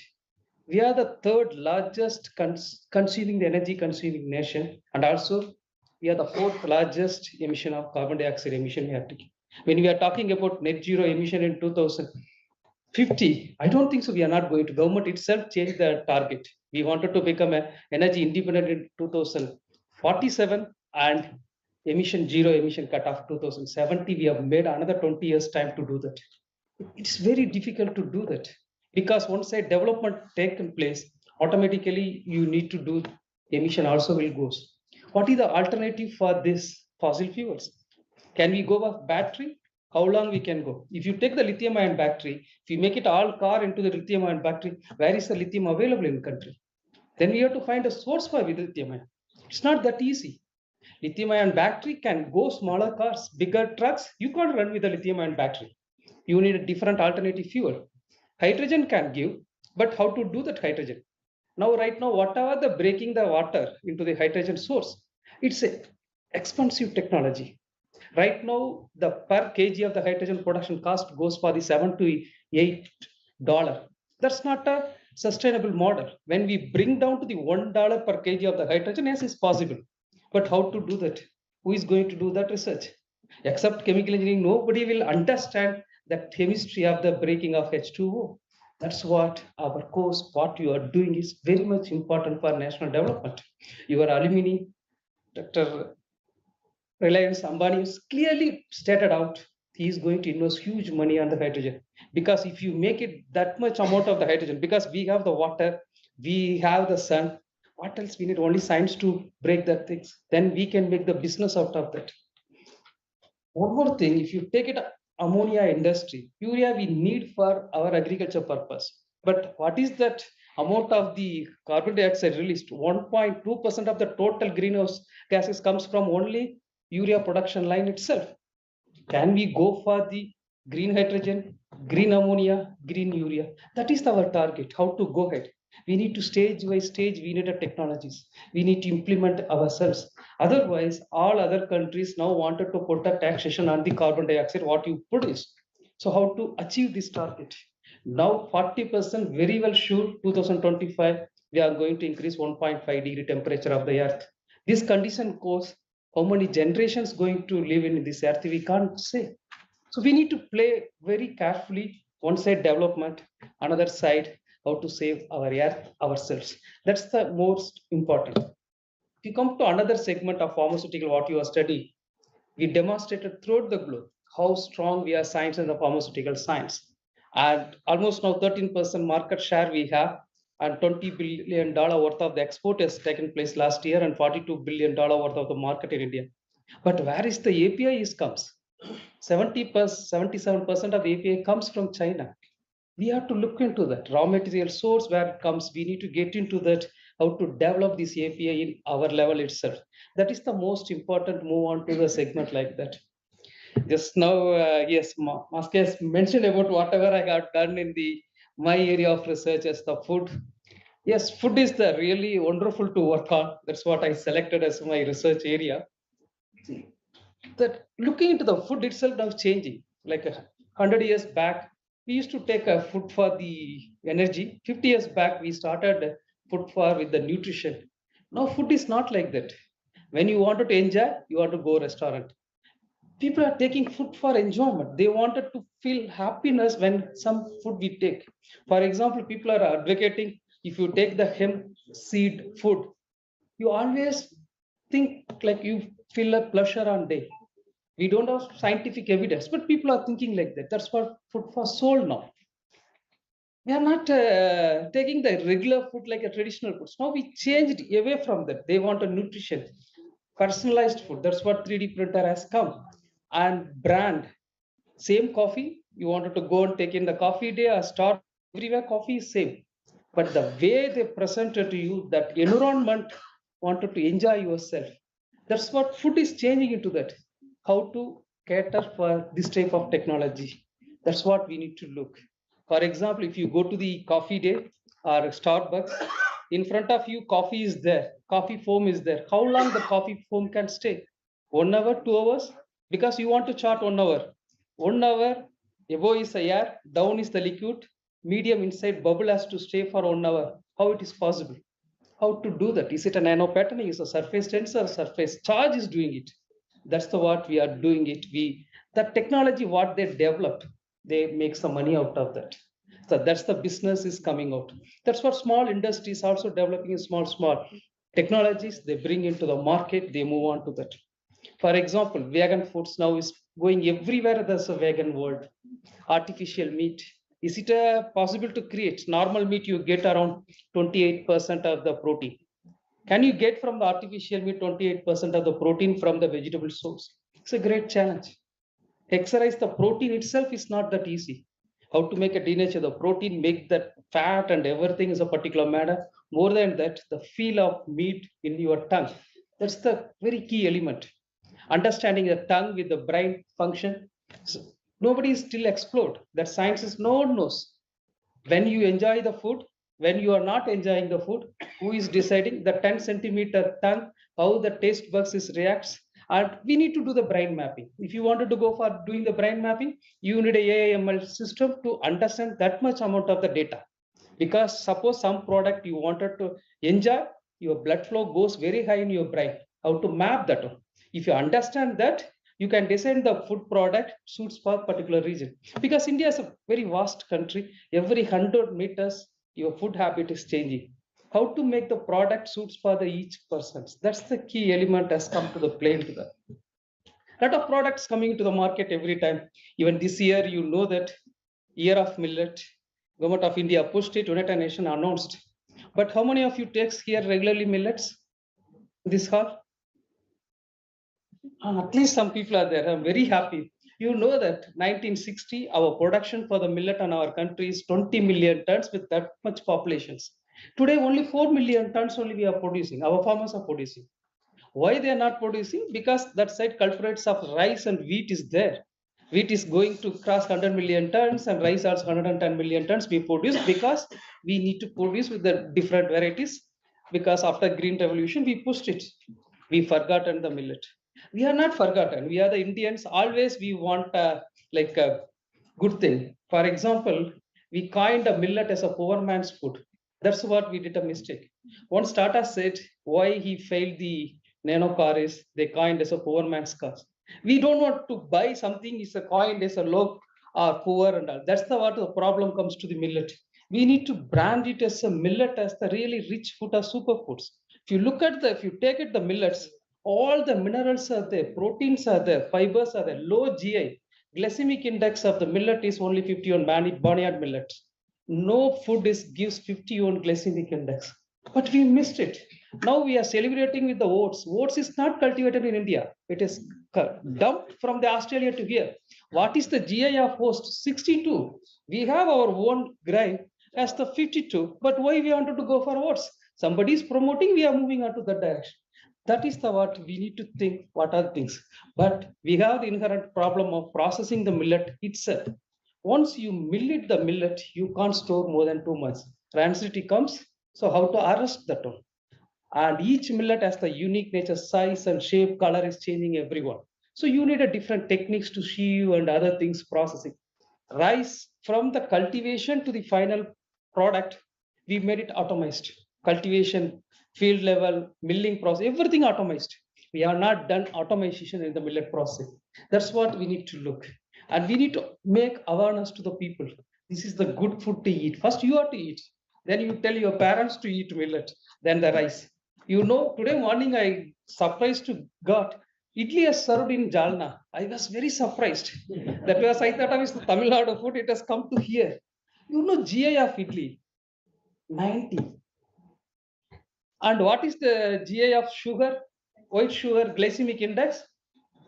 we are the third largest consuming the energy consuming nation, and also we are the fourth largest emission of carbon dioxide emission we have taken. When we are talking about net zero emission in 2050, I don't think so. We are not going to. Government itself changed the target. We wanted to become an energy independent in 2047 and zero emission cut off 2070. We have made another 20 years time to do that. It's very difficult to do that because once a development taken place, automatically you need to do emission also will goes. What is the alternative for this fossil fuels? Can we go with battery? How long we can go? If you take the lithium ion battery, if you make it all car into the lithium ion battery, where is the lithium available in the country? Then we have to find a source for lithium ion. It's not that easy. Lithium ion battery can go smaller cars, bigger trucks. You can't run with a lithium ion battery. You need a different alternative fuel. Hydrogen can give, but how to do that hydrogen? Now, right now, whatever the breaking the water into the hydrogen source, it's a expensive technology. Right now, the per kg of the hydrogen production cost goes for the $7 to $8. That's not a sustainable model. When we bring down to the $1 per kg of the hydrogen, yes, it's possible. But how to do that? Who is going to do that research? Except chemical engineering, nobody will understand the chemistry of the breaking of H2O. That's what our course, what you are doing is very much important for national development. Your alumni, Dr. Reliance Ambani has clearly stated out he is going to invest huge money on the hydrogen. Because if you make it that much amount of the hydrogen, because we have the water, we have the sun, what else we need? Only science to break that things. Then we can make the business out of that. One more thing, if you take it ammonia industry, urea we need for our agriculture purpose. But what is that amount of the carbon dioxide released? 1.2% of the total greenhouse gases comes from only urea production line itself. Can we go for the green hydrogen, green ammonia, green urea? That is our target, how to go ahead. We need to stage by stage, we need the technologies. We need to implement ourselves. Otherwise, all other countries now wanted to put a taxation on the carbon dioxide, what you produce. So how to achieve this target? Now 40% very well sure 2025, we are going to increase 1.5-degree temperature of the earth. This condition cause how many generations going to live in this earth, we can't say. So we need to play very carefully, one side development, another side how to save our earth ourselves. That's the most important. If you come to another segment of pharmaceutical, what you are studying, we demonstrated throughout the globe how strong we are science in the pharmaceutical science. And almost now 13% market share we have, and $20 billion worth of the export has taken place last year, and $42 billion worth of the market in India. But where is the API is comes? 77% of API comes from China. We have to look into that raw material source where it comes. We need to get into that, how to develop this API in our level itself. That is the most important move on to the segment like that. Just now, yes, Maske has mentioned about whatever I got done in the my area of research as the food. Yes, food is the really wonderful to work on. That's what I selected as my research area. See, that looking into the food itself now is changing. Like 100 years back, we used to take a food for the energy. 50 years back, we started food for with the nutrition. Now food is not like that. When you wanted to enjoy, you want to go restaurant. People are taking food for enjoyment. They wanted to feel happiness when some food we take. For example, people are advocating if you take the hemp seed food, you always think like you feel a pleasure on day. We don't have scientific evidence, but people are thinking like that. That's what food for soul now. We are not taking the regular food like a traditional food. Now we changed away from that. They want a nutrition, personalized food. That's what 3D printer has come. And brand, same coffee. You wanted to go and take in the coffee day or start everywhere, coffee is same. But the way they presented to you, that environment wanted to enjoy yourself. That's what food is changing into that. How to cater for this type of technology. That's what we need to look. For example, if you go to the coffee day or Starbucks, in front of you, coffee is there, coffee foam is there. How long the coffee foam can stay? 1 hour, 2 hours? Because you want to chart 1 hour. 1 hour, above is the air, down is the liquid, medium inside bubble has to stay for 1 hour. How it is possible? How to do that? Is it a nano patterning? Is a surface tensor? Surface charge is doing it. That's the what we are doing it. The technology what they developed, they make some money out of that. So that's the business is coming out. That's what small industries also developing in small technologies. They bring into the market. They move on to that. For example, vegan foods now is going everywhere. There's a vegan world. Artificial meat. Is it possible to create normal meat? You get around 28% of the protein. Can you get from the artificial meat 28% of the protein from the vegetable source? It's a great challenge. Exercise the protein itself is not that easy. How to make a denature the protein, make that fat and everything is a particular manner. More than that, the feel of meat in your tongue. That's the very key element. Understanding the tongue with the brain function. So nobody is still explored. That science is no one knows. When you enjoy the food, when you are not enjoying the food, who is deciding the 10 centimeter tongue, how the taste buds is reacts? And we need to do the brain mapping. If you wanted to go for doing the brain mapping, you need a AIML system to understand that much amount of the data. Because suppose some product you wanted to enjoy, your blood flow goes very high in your brain. How to map that? If you understand that, you can design the food product suits for particular region. Because India is a very vast country. Every 100 meters, your food habit is changing. How to make the product suits for the each person. That's the key element has come to the play into that. Lot of products coming to the market every time. Even this year, you know that year of millet, government of India pushed it, United Nations announced. But how many of you takes here regularly millets? This hall? At least some people are there. I'm very happy. You know that 1960, our production for the millet in our country is 20 million tons with that much populations. Today, only 4 million tons only we are producing. Our farmers are producing. Why they are not producing? Because that side culprits of rice and wheat is there. Wheat is going to cross 100 million tons and rice also 110 million tons we produce because we need to produce with the different varieties. Because after green revolution, we pushed it. We forgotten the millet. We are not forgotten. We are the Indians. Always we want like a good thing. For example, we coined a millet as a poor man's food. That's what we did a mistake. One starter said why he failed the nano car is they coined as a poor man's car. We don't want to buy something is a coined as a low or poor and all. That's the what the problem comes to the millet. We need to brand it as a millet as the really rich food or superfoods. If you look at the, if you take it the millets, all the minerals are there, proteins are there, fibers are there, low GI. Glycemic index of the millet is only 50 on barnyard millet. No food is gives 50 on glycemic index. But we missed it. Now we are celebrating with the oats. Oats is not cultivated in India. It is dumped from the Australia to here. What is the GI of host? 62. We have our own grain as the 52. But why we wanted to go for oats? Somebody is promoting, we are moving on to that direction. That is the what we need to think, what are things. But we have the inherent problem of processing the millet itself. Once you millet the millet, you can't store more than 2 months. Rancidity comes, So how to harvest that one? And each millet has the unique nature, size and shape, color is changing everyone. So you need a different techniques to sieve and other things processing. Rice from the cultivation to the final product, we made it automized. Cultivation, field level, milling process, everything automized. We are not done automation in the millet process. That's what we need to look. And we need to make awareness to the people. This is the good food to eat. First you have to eat. Then you tell your parents to eat millet, then the rice. You know, today morning I surprised to got idli is served in Jalna. I was very surprised. That was I thought I was the Tamil Nadu food. It has come to here. You know GI of idli 90. And what is the GI of sugar? White sugar glycemic index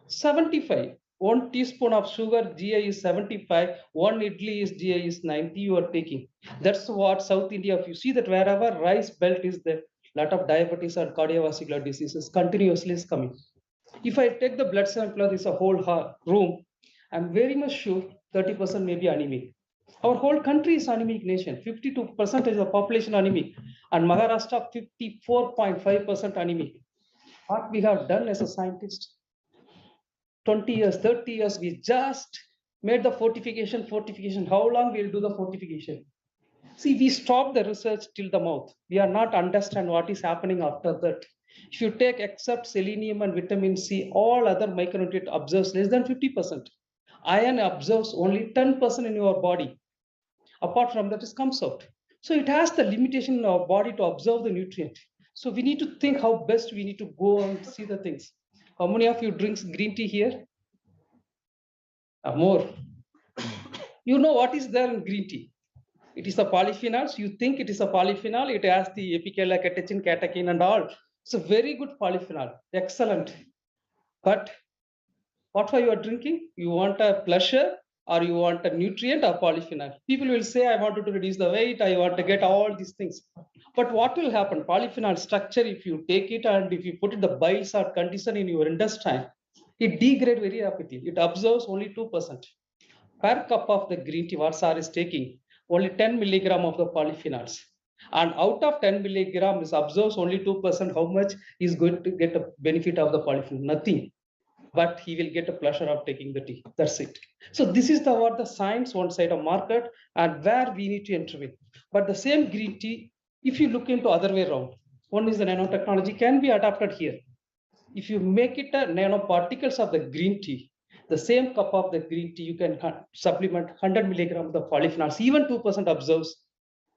75. 1 teaspoon of sugar GI is 75. One idli is GI is 90. You are taking. That's what South India. If you see that wherever rice belt is there, lot of diabetes and cardiovascular diseases continuously is coming. If I take the blood sample of this a whole room, I'm very much sure 30% may be anemic. Our whole country is anemic nation. 52% of the population anemic, and Maharashtra 54.5% anemic. What we have done as a scientist, 20 years, 30 years, we just made the fortification. How long we'll do the fortification? See, we stop the research till the mouth. We are not understand what is happening after that. If you take except selenium and vitamin C, all other micronutrient absorbs less than 50%. Iron absorbs only 10% in your body. Apart from that, it comes out. So it has the limitation in our body to absorb the nutrient. So we need to think how best we need to go and see the things. How many of you drinks green tea here? More. You know what is there in green tea? It is a polyphenols. You think it is a polyphenol. It has the apical, catechin, catechin, and all. It's a very good polyphenol. Excellent. But what are you drinking? You want a pleasure or you want a nutrient or polyphenol? People will say, I want to reduce the weight. I want to get all these things. But what will happen? Polyphenol structure, if you take it and if you put it the biles or condition in your intestine, it degrades very rapidly. It absorbs only 2%. Per cup of the green tea, what sir is taking, only 10 milligram of the polyphenols. And out of 10 milligram is absorbs only 2%. How much is going to get a benefit of the polyphenol? Nothing. But he will get a pleasure of taking the tea. That's it. So this is the what the science one side of market and where we need to intervene. But the same green tea, if you look into other way around, one is the nanotechnology can be adapted here. If you make it a nanoparticles of the green tea, the same cup of the green tea, you can supplement 100 milligrams of the polyphenols, even 2% absorbs,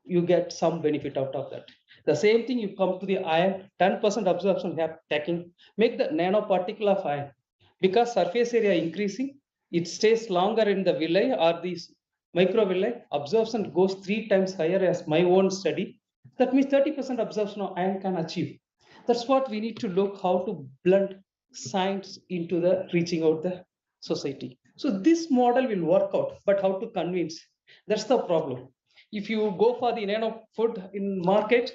you get some benefit out of that. The same thing, you come to the iron, 10% absorption have taking, make the nanoparticle of iron. Because surface area increasing, it stays longer in the villi or these microvilli, absorption goes 3 times higher as my own study. That means 30% absorption of iron can achieve. That's what we need to look how to blend science into the reaching out the society. So this model will work out, but how to convince? That's the problem. If you go for the nano food in market,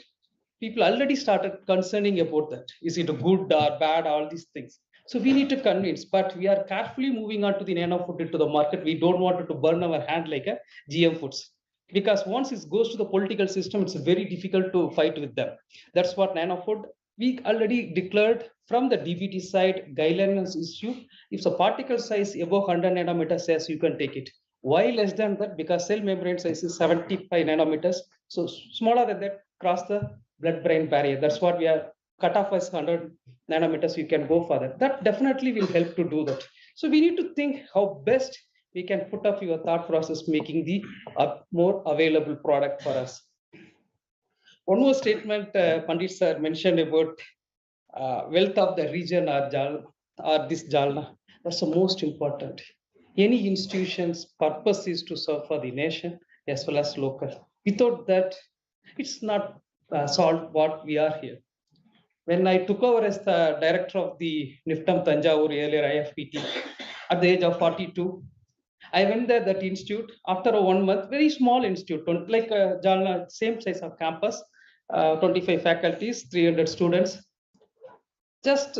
people already started concerning about that. Is it good or bad? All these things. So we need to convince, but we are carefully moving on to the nano food into the market. We don't want it to burn our hand like a GM foods. Because once it goes to the political system, it's very difficult to fight with them. That's what nano food we already declared from the DBT side guidelines issue. If the particle size above 100 nanometers says you can take it. Why less than that? Because cell membrane size is 75 nanometers. So smaller than that, cross the blood-brain barrier. That's what we are cut off as 100 nanometers. You can go for that. That definitely will help to do that. So we need to think how best we can put up your thought process, making the more available product for us. One more statement Pandit sir mentioned about wealth of the region or this Jalna. That's the most important. Any institution's purpose is to serve for the nation as well as local. Without that, it's not solved what we are here. When I took over as the director of the NIFTAM Tanjavur, earlier IFPT, at the age of 42, I went there, that institute, after a 1 month, very small institute, like Jalna, same size of campus, 25 faculties, 300 students. Just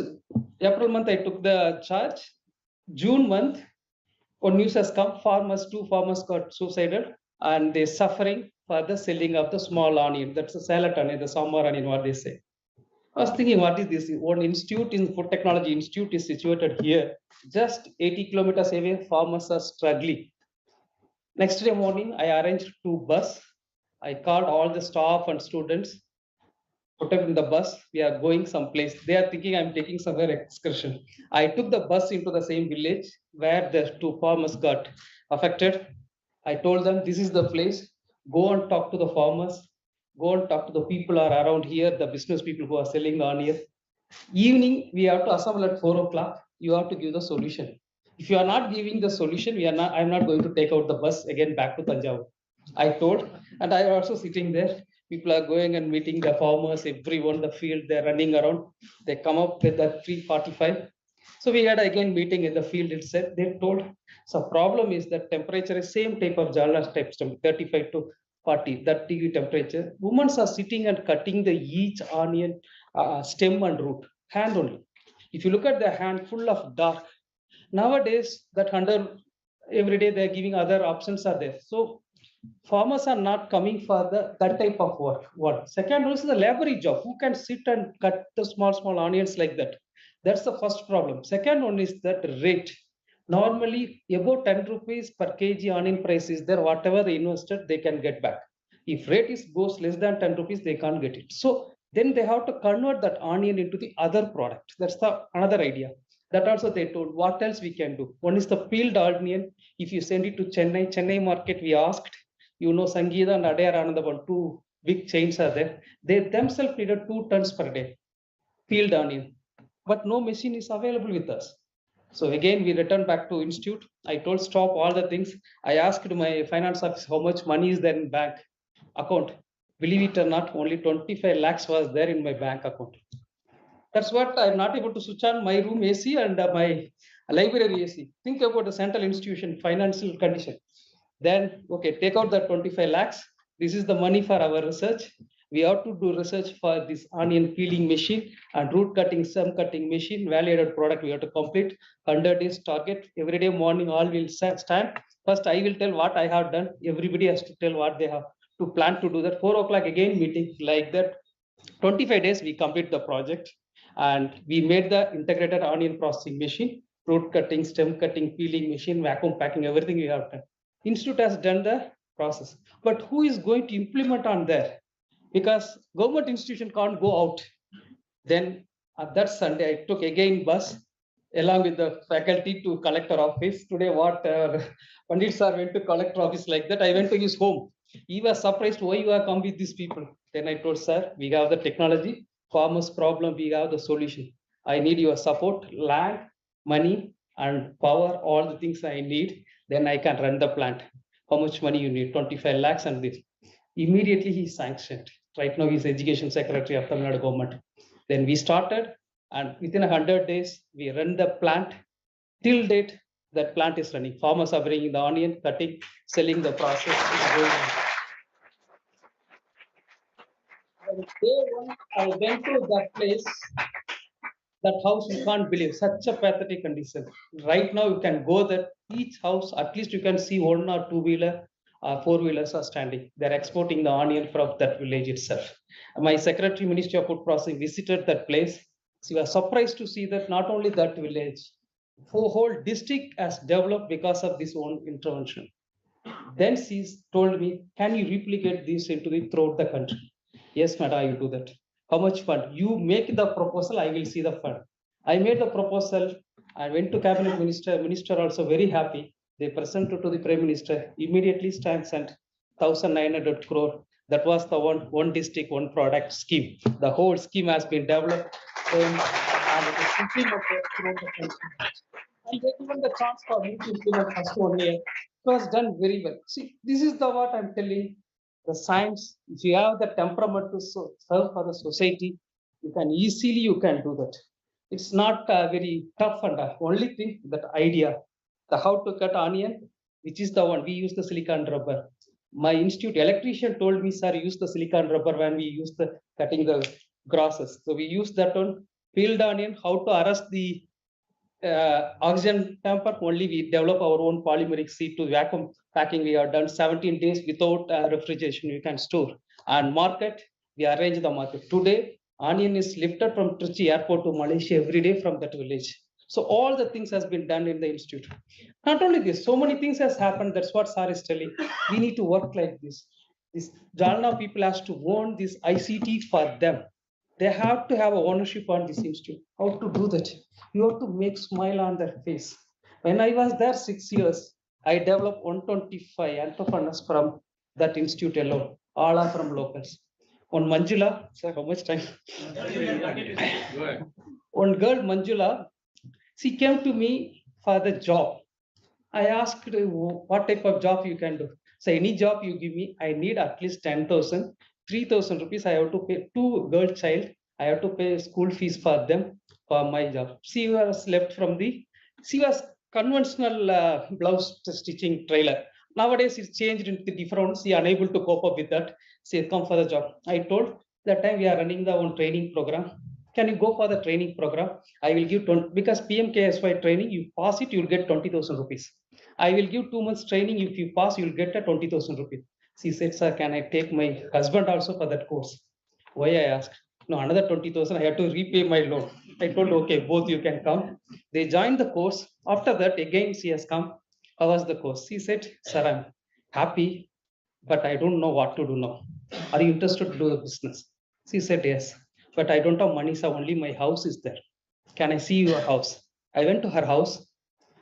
April month, I took the charge. June month, one news has come, two farmers got suicided and they're suffering. for the selling of the small onion. That's a salad onion, the summer onion, what they say. I was thinking, what is this? One institute in food technology institute is situated here, just 80 kilometers away. Farmers are struggling. Next day morning, I arranged 2 bus. I called all the staff and students, put up in the bus. We are going someplace. They are thinking I'm taking somewhere excursion. I took the bus into the same village where the 2 farmers got affected. I told them this is the place. Go and talk to the farmers. Go and talk to the people are around here, the business people who are selling the onion. Evening, we have to assemble at 4 o'clock. You have to give the solution. If you are not giving the solution, we are not. I'm not going to take out the bus again back to Tanjavur. I told, and I also sitting there. People are going and meeting the farmers, everyone, the field, they're running around. They come up with the 3:45. So we had again meeting in the field itself. They told, so problem is that temperature is same type of Jalna type, 35 to 40, that degree temperature. Women are sitting and cutting the each onion stem and root, hand only. If you look at the hand full of dark, nowadays that under every day they're giving other options are there. So farmers are not coming for that type of work. What second is the laboring job. Who can sit and cut the small onions like that? That's the first problem. Second one is that rate. Normally about 10 rupees per kg onion price is there. Whatever they invested, they can get back. If rate is goes less than 10 rupees, they can't get it. So then they have to convert that onion into the other product. That's the another idea. That also they told. What else we can do? One is the peeled onion. If you send it to Chennai market, we asked. You know, Sangeeta and Adayar Anandavan, 2 big chains are there. They themselves needed 2 tons per day, peeled onion. But no machine is available with us. So again, we returned back to institute. I told stop all the things. I asked my finance office how much money is there in bank account. Believe it or not, only 25 lakhs was there in my bank account. That's what I'm not able to switch on my room AC and my library AC. Think about the central institution financial condition. Then, okay, take out the 25 lakhs. This is the money for our research. We have to do research for this onion peeling machine and root cutting, stem cutting machine, value-added product we have to complete. 100 days target. Every day morning, all will stand. First, I will tell what I have done. Everybody has to tell what they have to plan to do that. 4 o'clock again meeting like that. 25 days, we complete the project. And we made the integrated onion processing machine, root cutting, stem cutting, peeling machine, vacuum packing, everything we have done. Institute has done the process, but who is going to implement on there? Because government institution can't go out. Then that Sunday, I took again bus along with the faculty to collector office. Today, what Pandit sir went to collector office like that. I went to his home. He was surprised why you are come with these people. Then I told sir, we have the technology, farmers problem, we have the solution. I need your support, land, money, and power, all the things I need. Then I can run the plant. How much money you need? 25 lakhs and this. Immediately he sanctioned. Right now he's education secretary of Tamil Nadu government. Then we started, and within 100 days, we run the plant. Till date, that plant is running. Farmers are bringing the onion, cutting, selling the process. Is going on. On day one, I went to that place, that house, you can't believe, such a pathetic condition. Right now, you can go there, each house, at least you can see 1 or 2-wheeler, 4-wheelers are standing. They're exporting the onion from that village itself. My secretary, Ministry of Food Processing, visited that place. She was surprised to see that not only that village, whole district has developed because of this own intervention. Then she told me, can you replicate this into the throughout the country? Yes, madam, I will do that. How much fund? You make the proposal, I will see the fund. I made the proposal. I went to cabinet minister. Minister also very happy. They presented to the prime minister. Immediately sent 1,900 crore. That was the one district, one product scheme. The whole scheme has been developed. And it is implemented throughout the country. And they given the chance for me to implement first 1 year. It was done very well. See, this is the what I'm telling. The science, if you have the temperament to serve for the society, you can easily you can do that. It's not very tough, and only thing that idea, the how to cut onion, which is the one we use the silicon rubber. My institute electrician told me, sir, use the silicon rubber when we use the cutting the grasses. So we use that one. Peeled onion, how to arrest the oxygen tamper, only we develop our own polymeric seed to vacuum packing. We have done 17 days without refrigeration, you can store. And market, we arrange the market. Today, onion is lifted from Trichy airport to Malaysia every day from that village. So all the things has been done in the institute. Not only this, so many things has happened. That's what Sir is telling. We need to work like this. This Jalna people has to own this ICT for them. They have to have a ownership on this institute. How to do that? You have to make smile on their face. When I was there 6 years, I developed 125 entrepreneurs from that institute alone. All are from locals. On Manjula, sir, how much time? One girl, Manjula, she came to me for the job. I asked her, what type of job you can do. So any job you give me, I need at least 10,000, 3,000 rupees. I have to pay two girl child. I have to pay school fees for them for my job. She was left from she was conventional blouse stitching trailer. Nowadays it's changed into different. She unable to cope up with that. She come for the job. I told that time we are running the own training program. Can you go for the training program? I will give 20, because PMKSY training, you pass it, you'll get 20,000 rupees. I will give 2 months training. If you pass, you'll get a 20,000 rupees. She said, sir, can I take my husband also for that course? Why I asked? No, another 20,000, I have to repay my loan. I told, okay, both you can come. They joined the course. After that, again, she has come. How was the course? She said, sir, I'm happy, but I don't know what to do now. Are you interested to do the business? She said, yes, but I don't have money, so only my house is there. Can I see your house? I went to her house.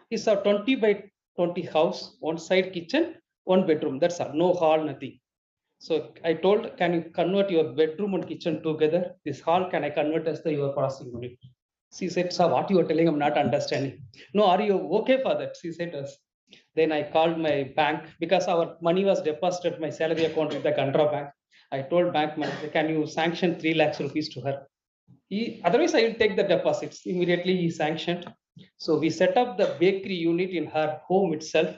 It's a 20 by 20 house, one side kitchen, one bedroom. That's all, no hall, nothing. So I told, can you convert your bedroom and kitchen together? This hall, can I convert as your processing unit? She said, sir, what you are telling, I'm not understanding. No, are you okay for that? She said, yes. Then I called my bank because our money was deposited my salary account with the Canara Bank. I told bank manager, can you sanction 3 lakhs rupees to her? Otherwise, I will take the deposits. Immediately he sanctioned. So we set up the bakery unit in her home itself.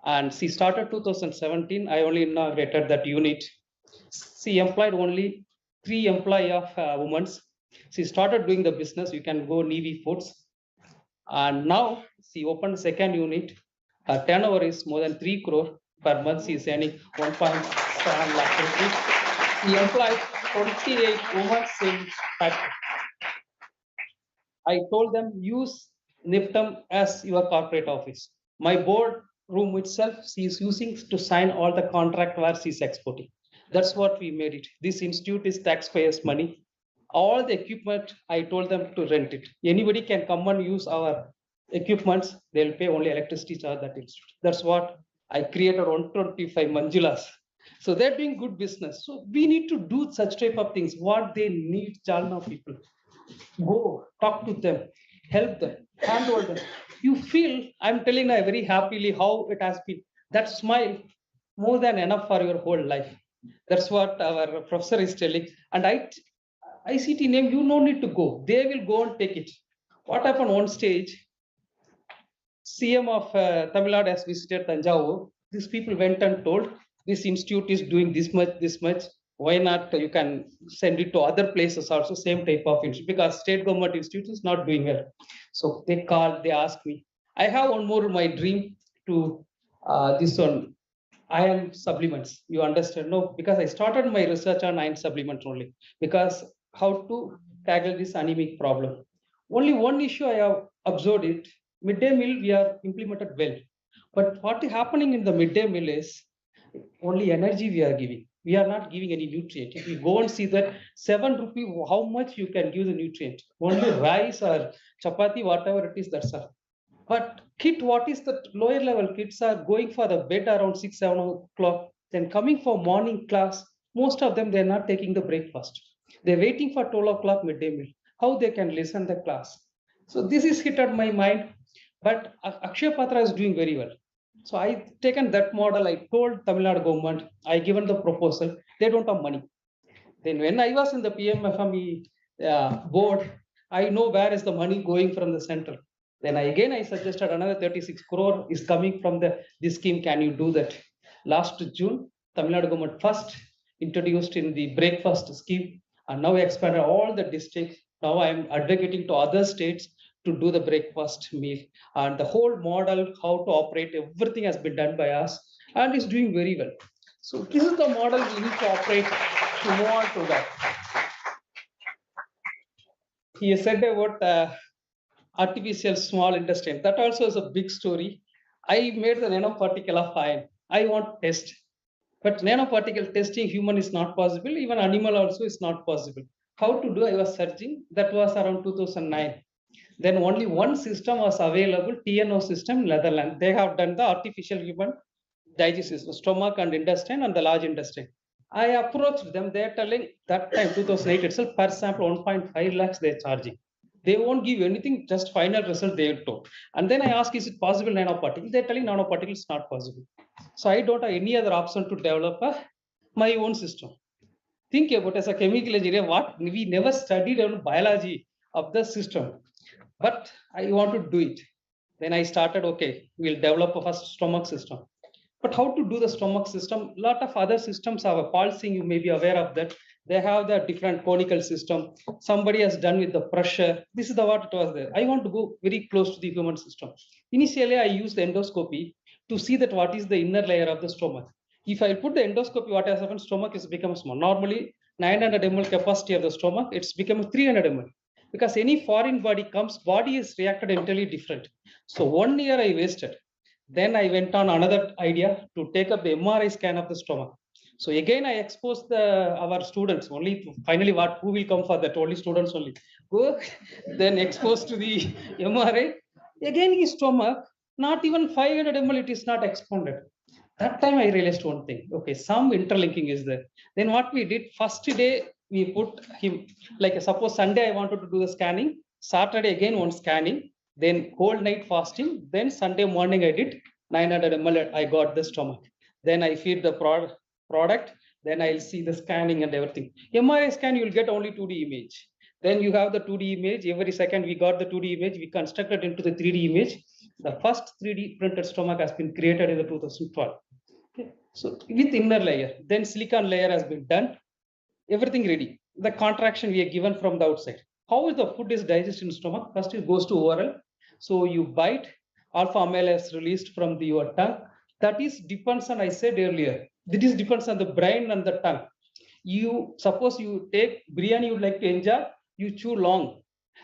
And she started 2017. I only inaugurated that unit. She employed only 3 employee of women. She started doing the business. You can go Navy Foods. And now she opened second unit. Her turnover is more than 3 crore per month. She is earning 1.7 lakh rupees. She employed 28 women in factory. I told them use NIPTM as your corporate office. My board room itself, she is using to sign all the contract where she is exporting. That's what we made it. This institute is taxpayers' money. All the equipment, I told them to rent it. Anybody can come and use our equipments. They'll pay only electricity charge that institute. That's what I created 125 manjulas. So they're doing good business. So we need to do such type of things. What they need, Jalna people. Go talk to them, help them, handle them. You feel, I'm telling you very happily how it has been. That smile more than enough for your whole life. That's what our professor is telling. And ICT name, you no need to go. They will go and take it. What happened on stage? CM of Tamil Nadu has visited Tanjavur. These people went and told this institute is doing this much, this much. Why not? You can send it to other places also, same type of institute, because state government institute is not doing well. So they called, they asked me. I have one more my dream to this one. Iron supplements. You understand? No, because I started my research on iron supplements only. Because how to tackle this anemic problem. Only one issue I have observed it. Midday meal we are implemented well. But what is happening in the midday meal is only energy we are giving. We are not giving any nutrient. If you go and see that 7 rupee, how much you can give the nutrient? Only rice or chapati, whatever it is, that's all. But kid, what is the lower level kids are going for the bed around 6, 7 o'clock, then coming for morning class. Most of them, they're not taking the breakfast. They're waiting for 12 o'clock midday meal. How they can listen the class? So this is hit at my mind. But Akshay Patra is doing very well. So I taken that model. I told Tamil Nadu government, I given the proposal. They don't have money. Then when I was in the PMFME board, I know where is the money going from the center. Then I suggested another 36 crore is coming from this scheme. Can you do that? Last June, Tamil Nadu government first introduced in the breakfast scheme, and now expanded all the districts. Now I am advocating to other states to do the breakfast meal. And the whole model, how to operate, everything has been done by us and is doing very well. So this is the model we need to operate to move on to that. He said about artificial small intestine. That also is a big story. I made the nanoparticle of iron. I want test. But nanoparticle testing human is not possible. Even animal also is not possible. How to do? I was searching. That was around 2009. Then only one system was available, TNO system, Netherlands. They have done the artificial human digestive system, stomach and intestine and the large intestine. I approached them. They are telling that time 2008 itself per sample 1.5 lakhs they are charging. They won't give anything, just final result they will talk. And then I ask, is it possible nanoparticle? They're telling nanoparticle is not possible. So I don't have any other option to develop my own system. Think about as a chemical engineer, what we never studied on biology of the system, but I want to do it. Then I started, okay, we'll develop a first stomach system. But how to do the stomach system? A lot of other systems have a pulsing, you may be aware of that. They have the different conical system. Somebody has done with the pressure. This is the what it was there. I want to go very close to the human system. Initially, I used the endoscopy to see that what is the inner layer of the stomach. If I put the endoscopy, what has happened? Stomach is become small. Normally, 900 ml capacity of the stomach, it's become 300 ml. Because any foreign body comes, body is reacted entirely different. So 1 year I wasted. Then I went on another idea to take up the MRI scan of the stomach. So again, I exposed our students only. Finally, who will come for that? Only students only. Go, then exposed to the MRI. Again, his stomach, not even 500 ml, it is not expanded. That time I realized one thing. Okay, some interlinking is there. Then what we did, first day we put him, like suppose Sunday I wanted to do the scanning, Saturday again one scanning, then whole night fasting, then Sunday morning I did 900 ml, I got the stomach. Then I feed the product, then I'll see the scanning and everything. MRI scan, you'll get only 2D image. Then you have the 2D image. Every second we got the 2D image, we constructed into the 3D image. The first 3D printed stomach has been created in the 2012. Okay. So with inner layer, then silicon layer has been done, everything ready. The contraction we are given from the outside. How is the food is digested in stomach? First it goes to oral. So you bite, alpha amylase is released from your tongue. That is depends on, I said earlier, this depends on the brain and the tongue. You suppose you take biryani you like to enjoy, you chew long.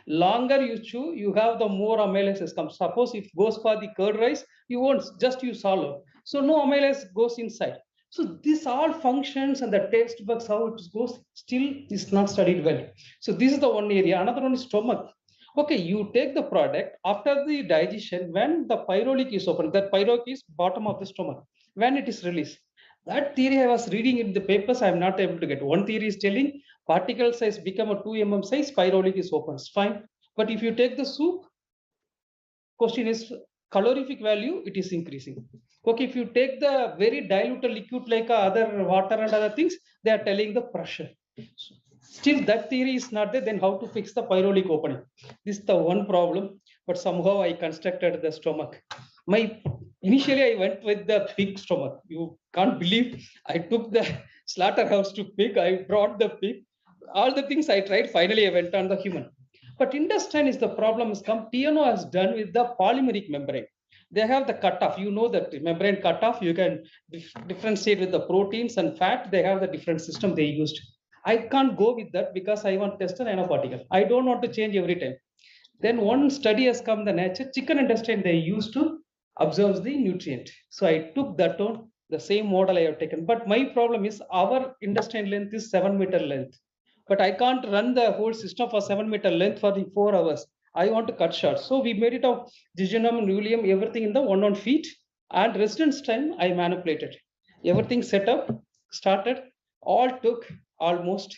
Longer you chew, you have the more amylase comes. Suppose if goes for the curd rice, you won't, just you swallow. So no amylase goes inside. So this all functions and the taste bugs, how it goes, still is not studied well. So this is the one area. Another one is stomach. Okay, you take the product after the digestion, when the pyrolytic is open, that pyrolytic is bottom of the stomach, when it is released. That theory I was reading in the papers, I am not able to get. One theory is telling particle size become a 2 mm size, pyrolytic is open, it's fine. But if you take the soup, question is calorific value, it is increasing. Okay, if you take the very diluted liquid like other water and other things, they are telling the pressure. Still that theory is not there, then how to fix the pyrolytic opening? This is the one problem, but somehow I constructed the stomach. Initially I went with the pig stomach. You can't believe I took the slaughterhouse to pig, I brought the pig. All the things I tried, finally I went on the human. But intestine is the problem has come. TNO has done with the polymeric membrane. They have the cutoff. You know that membrane cutoff. You can differentiate with the proteins and fat. They have the different system they used. I can't go with that because I want to test an nanoparticle. I don't want to change every time. Then one study has come the nature. Chicken intestine they used to observe the nutrient. So I took that on the same model I have taken. But my problem is our intestine length is 7-meter length. But I can't run the whole system for 7-meter length for the 4 hours. I want to cut short. So we made it of jejunum, nulium, everything in the 1 feet. And residence time, I manipulated. Everything set up, started, all took almost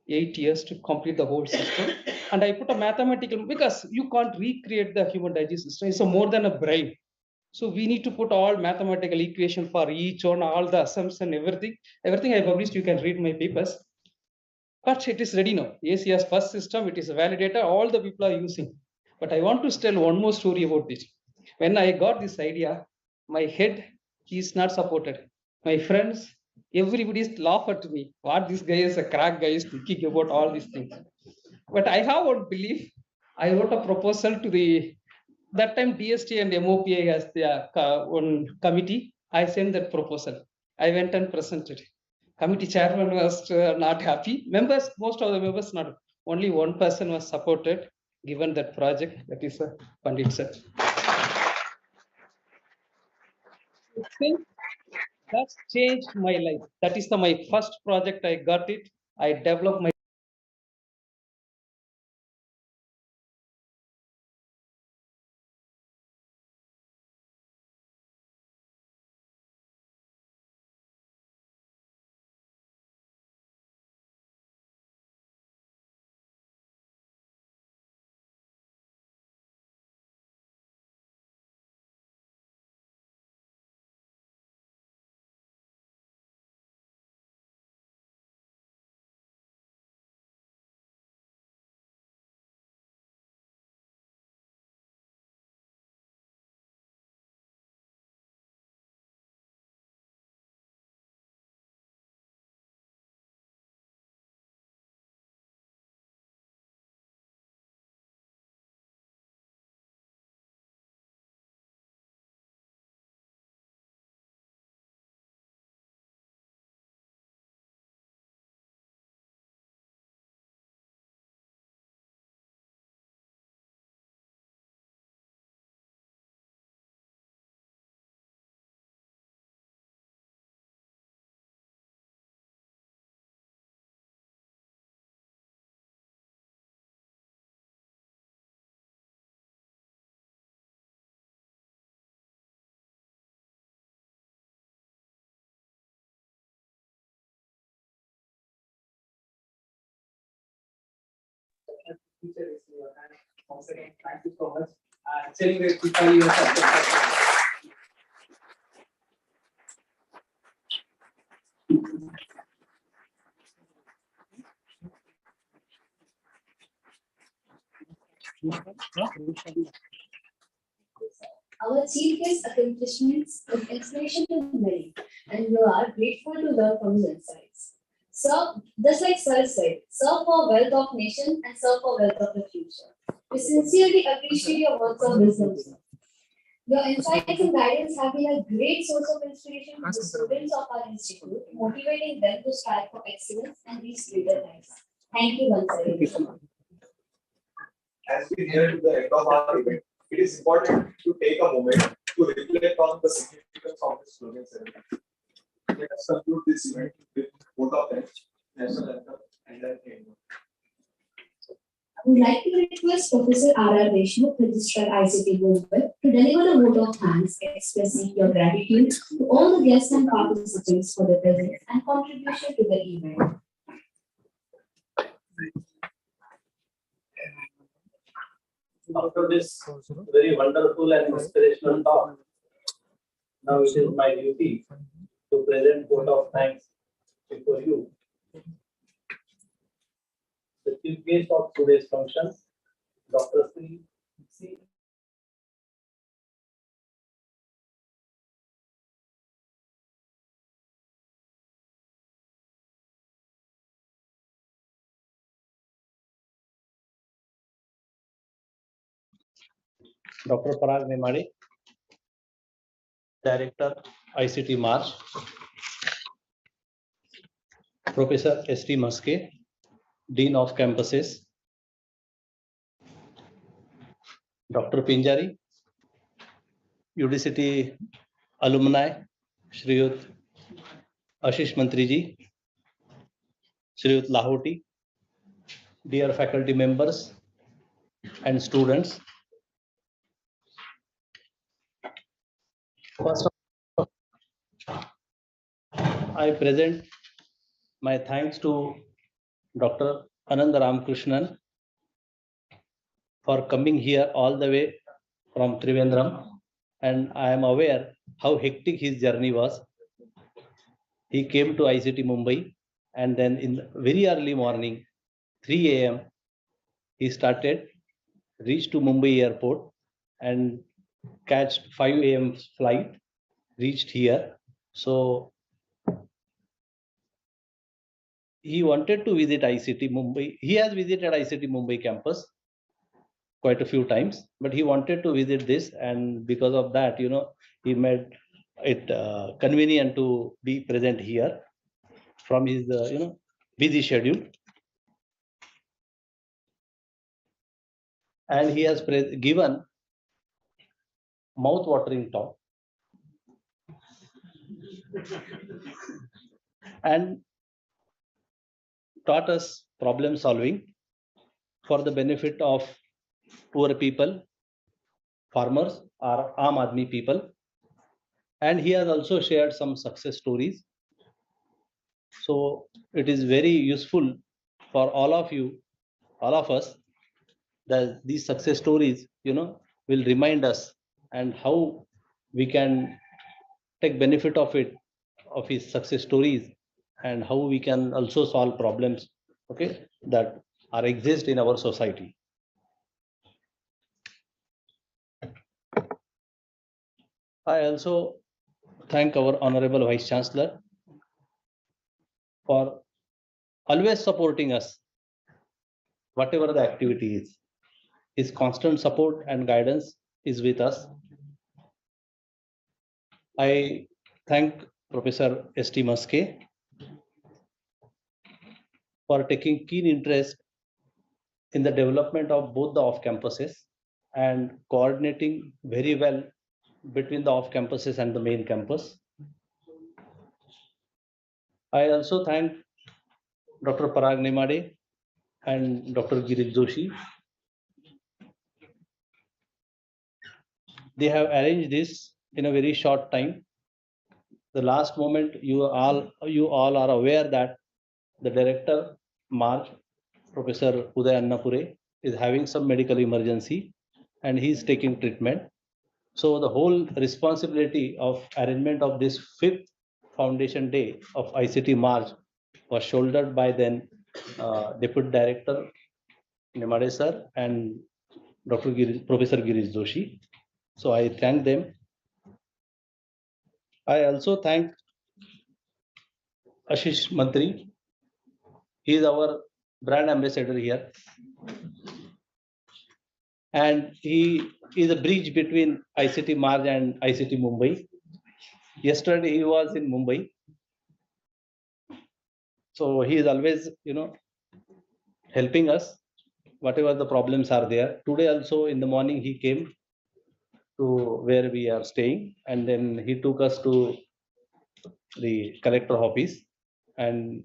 8 years to complete the whole system. And I put a mathematical, because you can't recreate the human digestive system. It's more than a brain. So we need to put all mathematical equation for each one, all the assumption, everything. Everything I published, you can read my papers. But it is ready now. ACS first system, it is validated, all the people are using. But I want to tell one more story about this. When I got this idea, my head is not supported. My friends, everybody is laugh at me. What this guy is a crack guy is thinking about all these things. But I have one belief. I wrote a proposal to that time DST and MOPA has their one committee. I sent that proposal. I went and presented. Committee chairman was not happy. Members, most of the members not. Only one person was supported, given that project. That is Pandit sir. That's changed my life. That is my first project. I got it. I developed my. Teacher is in your hand. Once again, thank you so much. Celebrate 55 years of success. Our chief guest's accomplishments is inspiration to many, and we are grateful to learn from his insights. Serve, just like Sir said, serve for wealth of nation and serve for wealth of the future. We sincerely appreciate your words of wisdom, sir. Your insights and guidance have been a great source of inspiration to the students of our institute, motivating them to strive for excellence and reach greater heights. Thank you once again. As we near to the end of our event, it is important to take a moment to reflect on the significance of this closing ceremony. Let us conclude this event with both of them, national anthem and then hymn. I would like to request Professor R.R. Deshmukh, Registrar ICT Mumbai, to deliver a vote of thanks expressing your gratitude to all the guests and participants for their presence and contribution to the event. After this very wonderful and inspirational talk, now it is my duty to present vote of thanks before you. The chief guest of today's function, Dr. C. Dr. Parag Memade, Director, ICT March. Professor S.T. Maske, Dean of Campuses. Dr. Pinjari, UDCT Alumni, Shriyut Ashish Mantri ji, Shriyut Lahoti, dear faculty members and students. First, I present my thanks to Dr. Anand Ramakrishnan for coming here all the way from Trivandrum, and I am aware how hectic his journey was. He came to ICT Mumbai, and then in very early morning, 3 a.m., he started, reached to Mumbai airport, and catch 5 a.m. flight, reached here. So he wanted to visit ICT Mumbai. He has visited ICT Mumbai campus, quite a few times, but he wanted to visit this, and because of that, he made it convenient to be present here from his busy schedule, and he has given mouth-watering talk and taught us problem solving for the benefit of poor people, farmers, or Aam Aadmi people. And he has also shared some success stories. So it is very useful for all of you, all of us, that these success stories, will remind us and how we can take benefit of it, of his success stories, and how we can also solve problems, okay, that are exist in our society. I also thank our Honorable Vice Chancellor for always supporting us, whatever the activity is. His constant support and guidance is with us. I thank Professor S.T. Maske for taking keen interest in the development of both the off campuses and coordinating very well between the off campuses and the main campus. I also thank Dr. Parag Nemade and Dr. Girish Joshi. They have arranged this in a very short time. The last moment, you all are aware that the director, March, Professor Uday Annapure, is having some medical emergency and he is taking treatment. So the whole responsibility of arrangement of this 5th Foundation Day of ICT March was shouldered by then Deputy Director Nemade sir and Professor Girish Joshi. So I thank them. I also thank Ashish Mantri. He is our brand ambassador here. And he is a bridge between ICT March and ICT Mumbai. Yesterday he was in Mumbai. So he is always, helping us, whatever the problems are there. Today also in the morning he came to where we are staying, and then he took us to the collector office, and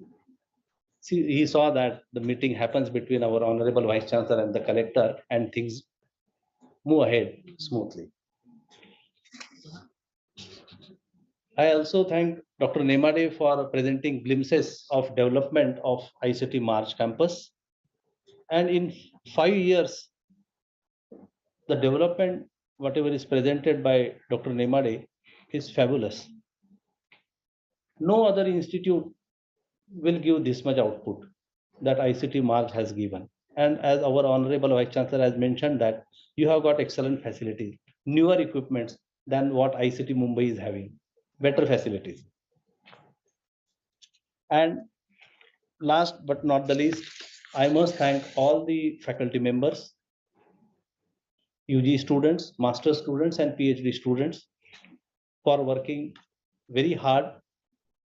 he saw that the meeting happens between our Honorable Vice Chancellor and the collector, and things move ahead smoothly. I also thank Dr. Nemade for presenting glimpses of development of ICT March campus. And in 5 years, the development, whatever is presented by Dr. Nemade, is fabulous. No other institute will give this much output that ICT March has given. And as our Honorable Vice Chancellor has mentioned that you have got excellent facilities, newer equipments than what ICT Mumbai is having, better facilities. And last but not the least, I must thank all the faculty members, UG students, master students and PhD students for working very hard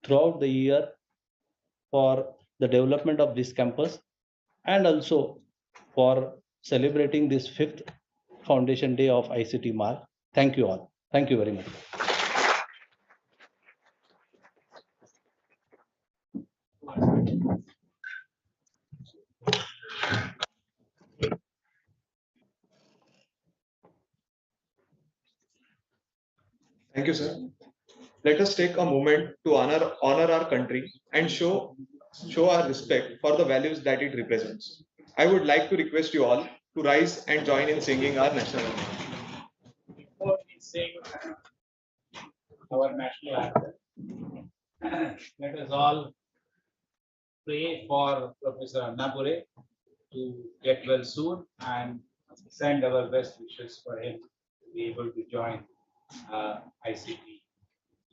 throughout the year for the development of this campus and also for celebrating this 5th Foundation Day of ICT March. Thank you all. Thank you very much. Thank you, sir. Let us take a moment to honor our country and show our respect for the values that it represents. I would like to request you all to rise and join in singing our national anthem. Before we sing our national anthem, let us all pray for Professor Annapure to get well soon and send our best wishes for him to be able to join ICT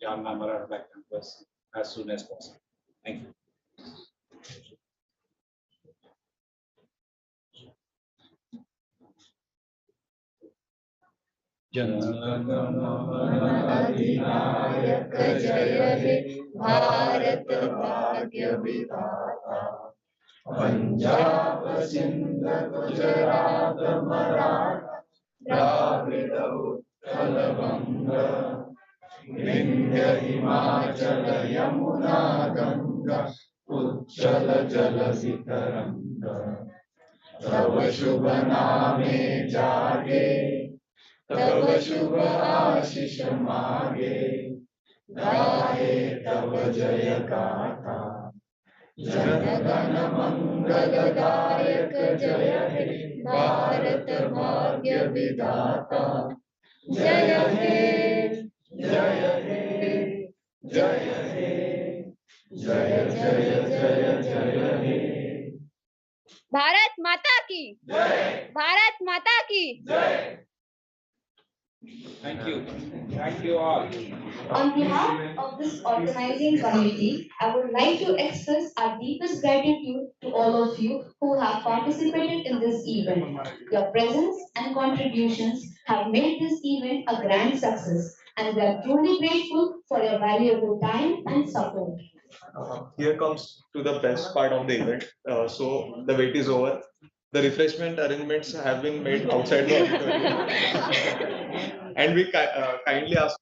Jalna Marathwada campus as soon as possible. Thank you. अधिनायक जय हे भारत भाग्य विधाता पंजाब सिंध गुजरात मराठा द्राविड उत्कल बंग विंध्य हिमाचल यमुना गंगा उच्चल जलधि तरंग तव शुभ नामे जागे तव शुभ आशीष मागे गाहे तव जय गाथा जन गण मंगलदायक जय हे भारत भाग्य विधाता जय हे जय हे जय हे जय जय जय जय हे भारत माता की भारत माता की Thank you. Thank you all. On behalf of this organizing committee, I would like to express our deepest gratitude to all of you who have participated in this event. Your presence and contributions have made this event a grand success, and we are truly grateful for your valuable time and support. Here comes to the best part of the event. So the wait is over. The refreshment arrangements have been made outside the auditorium. And we kindly ask